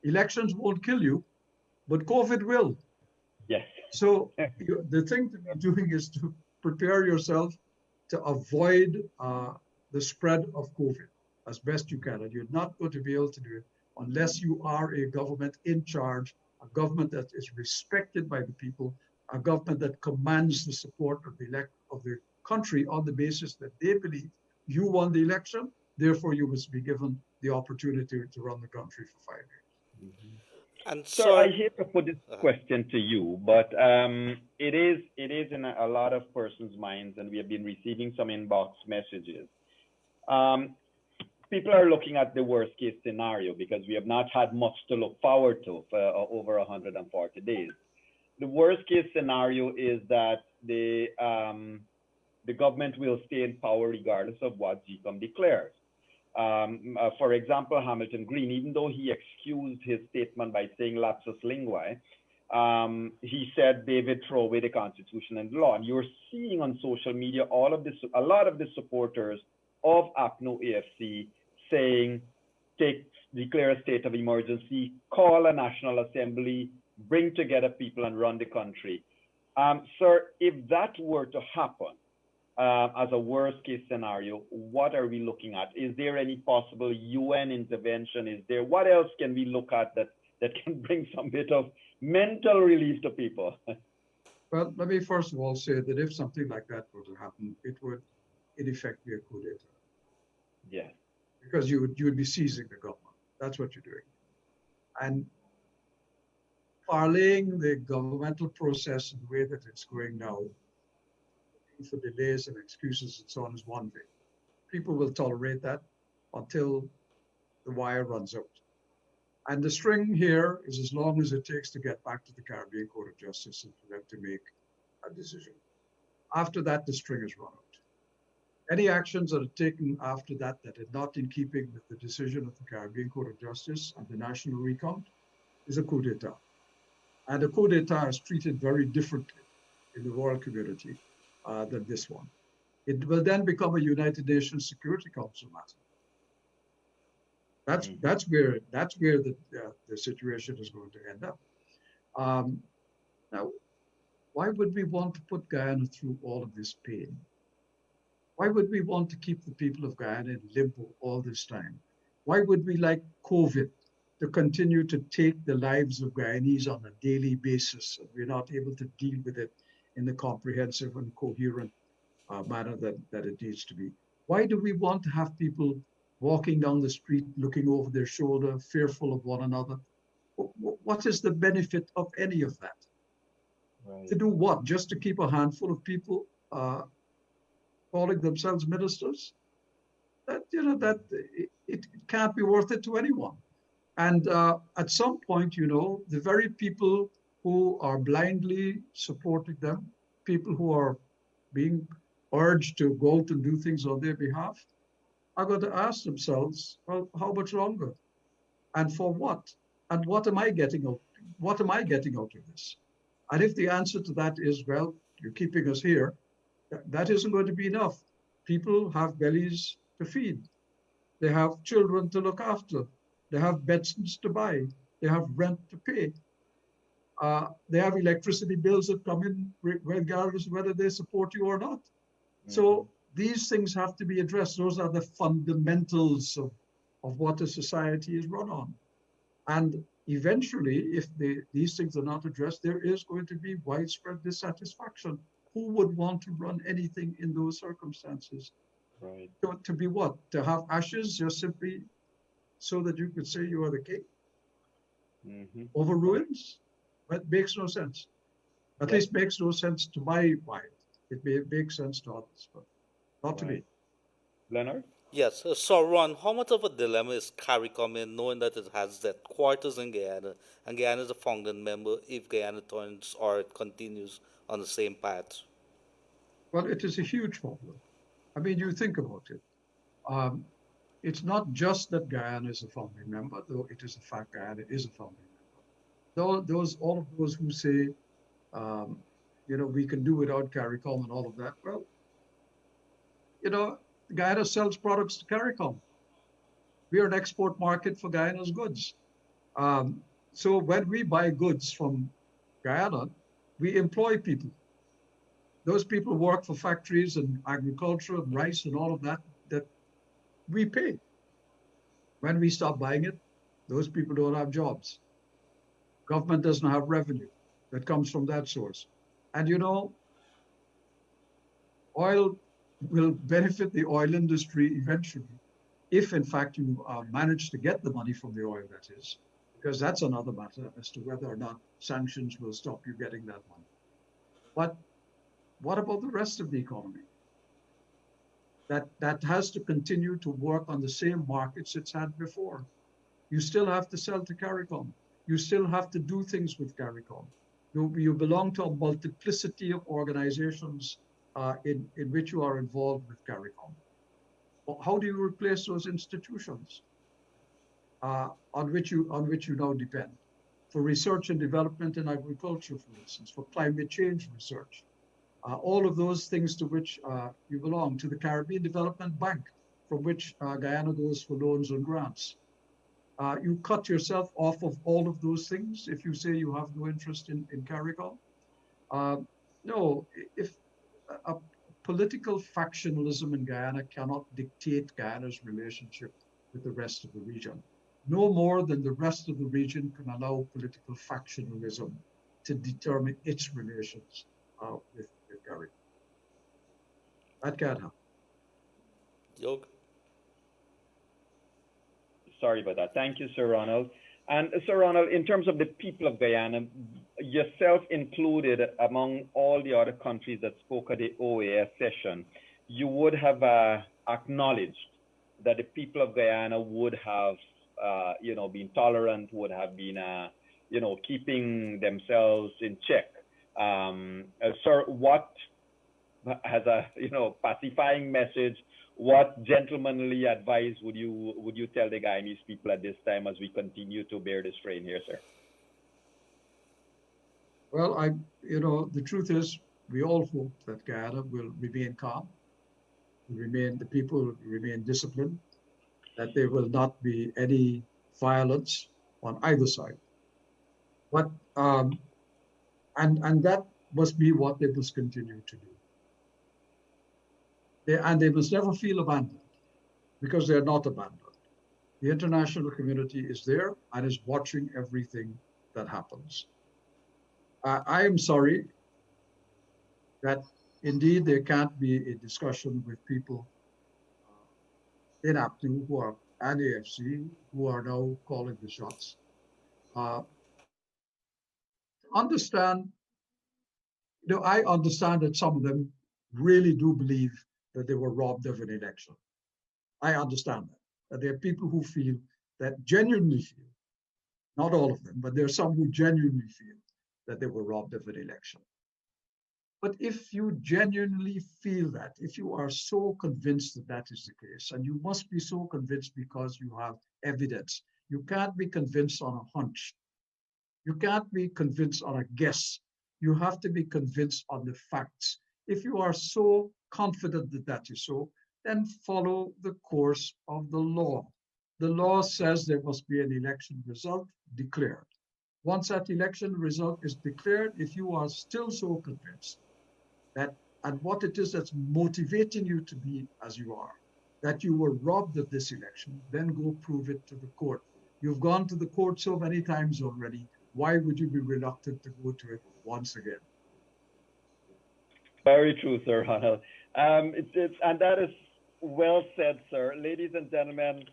elections won't kill you, but COVID will. Yes. So the thing to be doing is to prepare yourself to avoid the spread of COVID as best you can. And you're not going to be able to do it unless you are a government in charge, a government that is respected by the people, a government that commands the support of the country on the basis that they believe you won the election, therefore you must be given the opportunity to run the country for 5 years. Mm-hmm. And Sir, I sir, hate to put this question to you, but it is in a lot of persons' minds, and we have been receiving some inbox messages. People are looking at the worst case scenario because we have not had much to look forward to for over 140 days. The worst case scenario is that the government will stay in power regardless of what GCOM declares. For example, Hamilton Green, even though he excused his statement by saying lapsus linguae, he said David throw away the Constitution and the law. And you're seeing on social media a lot of the supporters of APNU+AFC saying, declare a state of emergency, call a national assembly, bring together people and run the country. Sir, if that were to happen, as a worst case scenario, what are we looking at? Is there any possible UN intervention? Is there, what else can we look at that can bring some bit of mental relief to people? Well, let me first of all say that if something like that were to happen, it would in effect be a coup d'etat. Yes. Because you would be seizing the government. That's what you're doing. And parlaying the governmental process in the way that it's going now, for delays and excuses and so on, is one thing. People will tolerate that until the wire runs out. And the string here is as long as it takes to get back to the Caribbean Court of Justice and for them to make a decision. After that, the string is run out. Any actions that are taken after that that are not in keeping with the decision of the Caribbean Court of Justice and the national recount is a coup d'etat. And a coup d'etat is treated very differently in the world community than this one. It will then become a United Nations Security Council matter. That's where the situation is going to end up. Now, why would we want to put Guyana through all of this pain? Why would we want to keep the people of Guyana in limbo all this time? Why would we like COVID to continue to take the lives of Guyanese on a daily basis, and we're not able to deal with it in the comprehensive and coherent manner that it needs to be? Why do we want to have people walking down the street, looking over their shoulder, fearful of one another? What is the benefit of any of that? Right. To do what? Just to keep a handful of people calling themselves ministers? It can't be worth it to anyone. And at some point, the very people who are blindly supporting them, people who are being urged to go out and do things on their behalf, are going to ask themselves, well, how much longer? And for what? And what am I getting out? What am I getting out of this? And if the answer to that is, well, you're keeping us here, that isn't going to be enough. People have bellies to feed. They have children to look after. They have medicines to buy. They have rent to pay. They have electricity bills that come in regardless of whether they support you or not. Mm-hmm. So these things have to be addressed. Those are the fundamentals of what a society is run on. And eventually, if these things are not addressed, there is going to be widespread dissatisfaction. Who would want to run anything in those circumstances? Right. To be what? To have ashes just simply so that you could say you are the king? Mm-hmm. Over ruins? That makes no sense. At least makes no sense to my mind. It may make sense to others, but not to me. Leonard? Yes. So, Ron, how much of a dilemma is CARICOM in knowing that it has that quarters in Guyana, and Guyana is a founding member if Guyana turns or it continues on the same path? Well, it is a huge problem. I mean, you think about it. It's not just that Guyana is a founding member, though it is a fact Guyana is a founding member. All of those who say, we can do without CARICOM and all of that, well, Guyana sells products to CARICOM. We are an export market for Guyana's goods. So when we buy goods from Guyana, we employ people. Those people work for factories and agriculture and rice and all of that we pay. When we stop buying it, those people don't have jobs. Government doesn't have revenue that comes from that source. And oil will benefit the oil industry eventually, if in fact you manage to get the money from the oil, that is, because that's another matter as to whether or not sanctions will stop you getting that money. But what about the rest of the economy? That has to continue to work on the same markets it's had before. You still have to sell to CARICOM. You still have to do things with CARICOM. You belong to a multiplicity of organizations in which you are involved with CARICOM. How do you replace those institutions on which you now depend? For research and development in agriculture, for instance, for climate change research. All of those things to which you belong, to the Caribbean Development Bank, from which Guyana goes for loans and grants. You cut yourself off of all of those things if you say you have no interest in CARICOM. No, if a political factionalism in Guyana cannot dictate Guyana's relationship with the rest of the region, no more than the rest of the region can allow political factionalism to determine its relations with Guyana. That can't happen. Yoke. Sorry about that. Thank you, Sir Ronald. And Sir Ronald, in terms of the people of Guyana, yourself included among all the other countries that spoke at the OAS session, you would have acknowledged that the people of Guyana would have, been tolerant, would have been, keeping themselves in check. Sir, what, as a, pacifying message, what gentlemanly advice would you tell the Guyanese people at this time as we continue to bear the strain here, sir? Well, the truth is, we all hope that Guyana will remain calm, the people will remain disciplined, that there will not be any violence on either side. But and that must be what they must continue to do. They must never feel abandoned, because they're not abandoned. The international community is there and is watching everything that happens. I am sorry that indeed there can't be a discussion with people in APNU and AFC who are now calling the shots. Understand, I understand that some of them really do believe that they were robbed of an election. I understand that there are people who feel that, genuinely feel, not all of them, but there are some who genuinely feel that they were robbed of an election. But if you genuinely feel that, if you are so convinced that that is the case, and you must be so convinced because you have evidence, you can't be convinced on a hunch. You can't be convinced on a guess. You have to be convinced on the facts. If you are so confident that that is so, then follow the course of the law. The law says there must be an election result declared. Once that election result is declared, if you are still so convinced that, and what it is that's motivating you to be as you are, that you were robbed of this election, then go prove it to the court. You've gone to the court so many times already. Why would you be reluctant to go to it once again? Very true, Sir Ronald. And that is well said, sir. Ladies and gentlemen,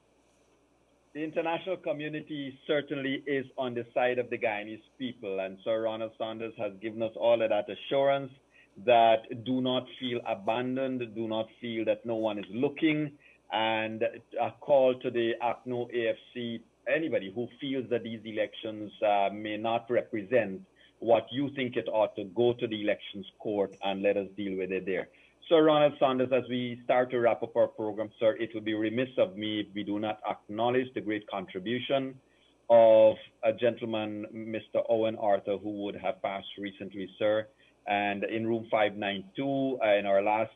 the international community certainly is on the side of the Guyanese people, and Sir Ronald Sanders has given us all of that assurance that do not feel abandoned, do not feel that no one is looking, and a call to the APNU+AFC, anybody who feels that these elections may not represent what you think it ought to, go to the elections court and let us deal with it there. Sir Ronald Sanders, as we start to wrap up our program, sir, it would be remiss of me if we do not acknowledge the great contribution of a gentleman, Mr. Owen Arthur, who would have passed recently, sir. And in room 592, in our last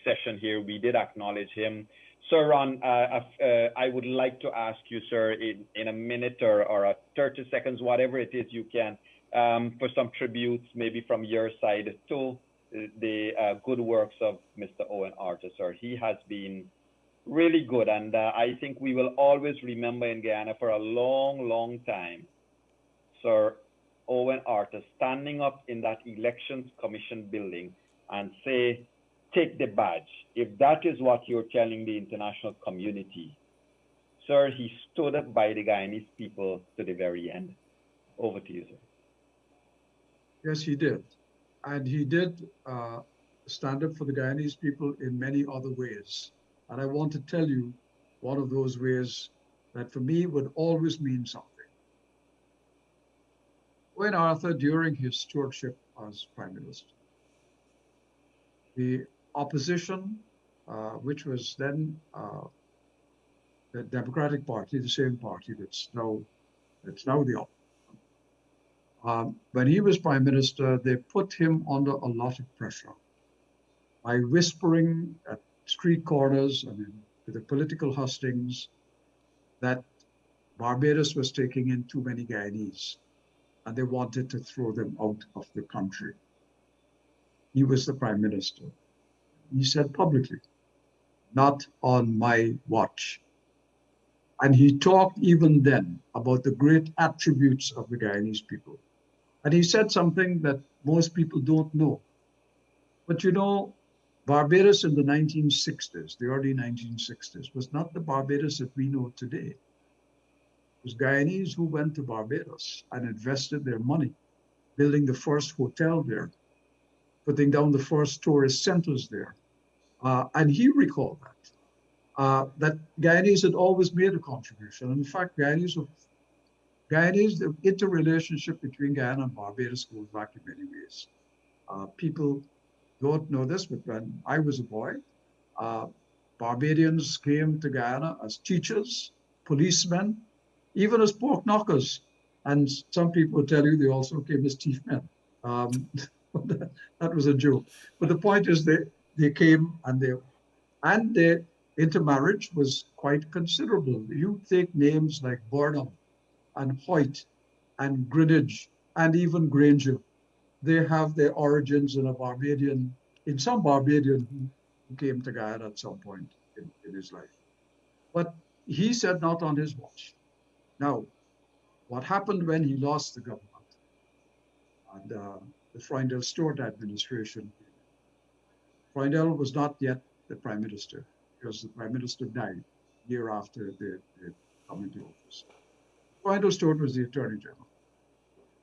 session here, we did acknowledge him. Sir Ron, I would like to ask you, sir, in a minute or 30 seconds, whatever it is you can, for some tributes, maybe from your side to the good works of Mr. Owen Arthur, sir. He has been really good, and I think we will always remember in Guyana for a long, long time, Sir Owen Arthur standing up in that Elections Commission building and say, take the badge. If that is what you're telling the international community, sir, he stood up by the Guyanese people to the very end. Over to you, sir. Yes, he did. And he did stand up for the Guyanese people in many other ways. And I want to tell you one of those ways that for me would always mean something. When Arthur, during his stewardship as Prime Minister, the opposition, which was then the Democratic Party, the same party that's now the opposition, when he was Prime Minister, they put him under a lot of pressure by whispering at street corners and to the political hustings that Barbados was taking in too many Guyanese, and they wanted to throw them out of the country. he was the prime minister. He said publicly, not on my watch. And he talked even then about the great attributes of the Guyanese people. And he said something that most people don't know. But you know, Barbados in the 1960s, the early 1960s, was not the Barbados that we know today. It was Guyanese who went to Barbados and invested their money, building the first hotel there, putting down the first tourist centers there. And he recalled that Guyanese had always made a contribution. In fact, the interrelationship between Guyana and Barbados goes back in many ways. People don't know this, but when I was a boy, Barbadians came to Guyana as teachers, policemen, even as pork knockers. And some people tell you they also came as thief men. That was a joke. But the point is they came and their intermarriage was quite considerable. You take names like Burnham and Hoyt and Greenwich and even Granger. They have their origins in some Barbadian who came to Guyana at some point in his life. But he said not on his watch. Now, what happened when he lost the government and the Freundel Stewart administration? Freundel was not yet the prime minister because the prime minister died a year after they come into office. Freundel Stewart was the attorney general.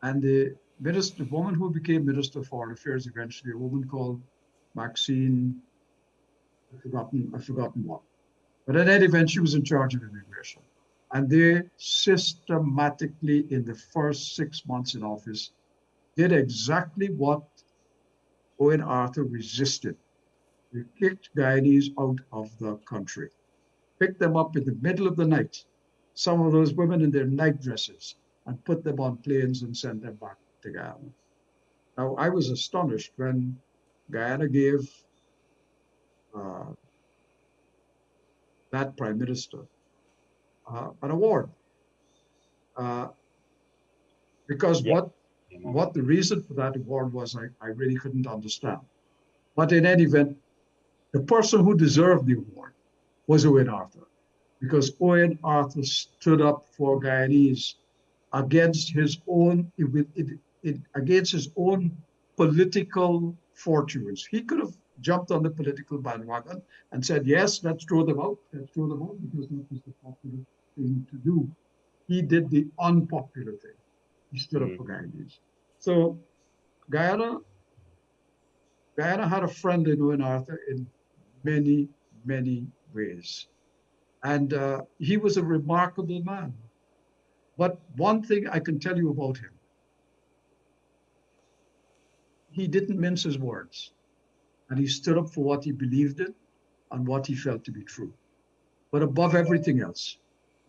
And the woman who became Minister of Foreign Affairs eventually, a woman called Maxine, I've forgotten what. But in any event, she was in charge of immigration. And they systematically, in the first 6 months in office, did exactly what Owen Arthur resisted. They kicked Guyanese out of the country, picked them up in the middle of the night, some of those women in their night dresses, and put them on planes and sent them back to Guyana. Now, I was astonished when Guyana gave that prime minister an award because what the reason for that award was, I really couldn't understand. But in any event, the person who deserved the award was Owen Arthur, because Owen Arthur stood up for Guyanese against his own political fortunes. He could have jumped on the political bandwagon and said, yes, let's throw them out because that was the popular thing to do. He did the unpopular thing. He stood up for Guyanese. So Guyana had a friend in Owen Arthur in many, many ways. And he was a remarkable man. But one thing I can tell you about him, he didn't mince his words. And he stood up for what he believed in and what he felt to be true. But above everything else,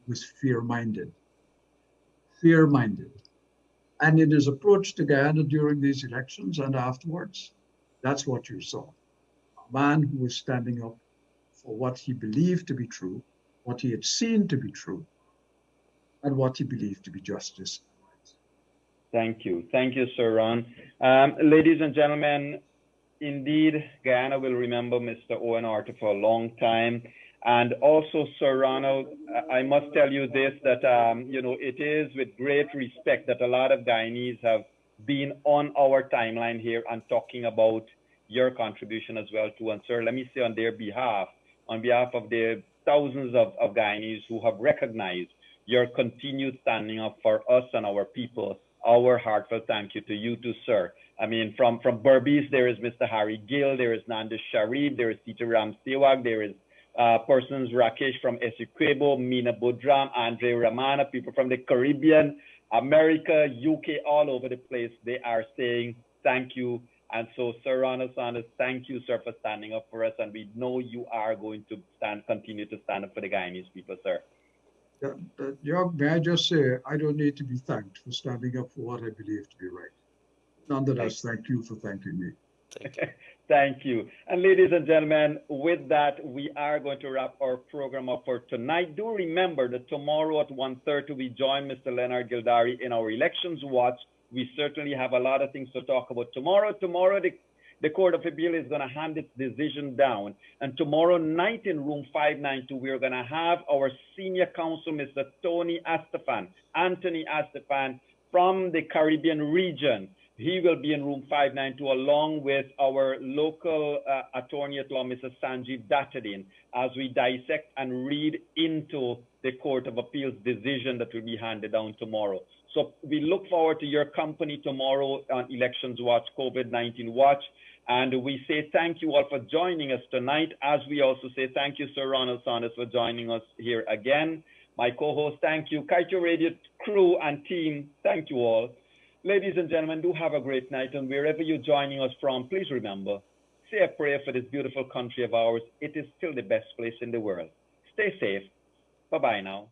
he was fear-minded. Fear-minded. And in his approach to Guyana during these elections and afterwards, that's what you saw. A man who was standing up for what he believed to be true, what he had seen to be true, and what he believed to be justice. Thank you. Thank you, Sir Ron. Ladies and gentlemen, indeed, Guyana will remember Mr. Owen Arthur for a long time. And also, Sir Ronald, I must tell you this, that, it is with great respect that a lot of Guyanese have been on our timeline here and talking about your contribution as well, too. And, sir, let me say on behalf of the thousands of Guyanese who have recognized your continued standing up for us and our people, our heartfelt thank you to you too, sir. I mean, from Berbice, there is Mr. Harry Gill, there is Nandis Sharif, there is Tita Ram Sewak, there is persons Rakesh from Essequibo, Mina Budram, Andre Ramana, people from the Caribbean, America, UK, all over the place. They are saying thank you. And so, Sir Ronald Sanders, thank you, sir, for standing up for us. And we know you are going to continue to stand up for the Guyanese people, sir. May I just say, I don't need to be thanked for standing up for what I believe to be right. Nonetheless, thank you for thanking me. Thank you. And ladies and gentlemen, with that, we are going to wrap our program up for tonight. Do remember that tomorrow at 1:30, we join Mr. Leonard Gildari in our Elections Watch. We certainly have a lot of things to talk about tomorrow. Tomorrow, The Court of Appeal is going to hand its decision down. And tomorrow night in room 592, we're going to have our senior counsel, Mr. Anthony Astefan, from the Caribbean region. He will be in room 592 along with our local attorney at law, Mr. Sanjeev Dattadin, as we dissect and read into the Court of Appeal's decision that will be handed down tomorrow. So we look forward to your company tomorrow on Elections Watch, COVID-19 Watch. And we say thank you all for joining us tonight, as we also say thank you, Sir Ronald Sanders, for joining us here again. My co-host, thank you. Kaito Radio crew and team, thank you all. Ladies and gentlemen, do have a great night. And wherever you're joining us from, please remember, say a prayer for this beautiful country of ours. It is still the best place in the world. Stay safe. Bye-bye now.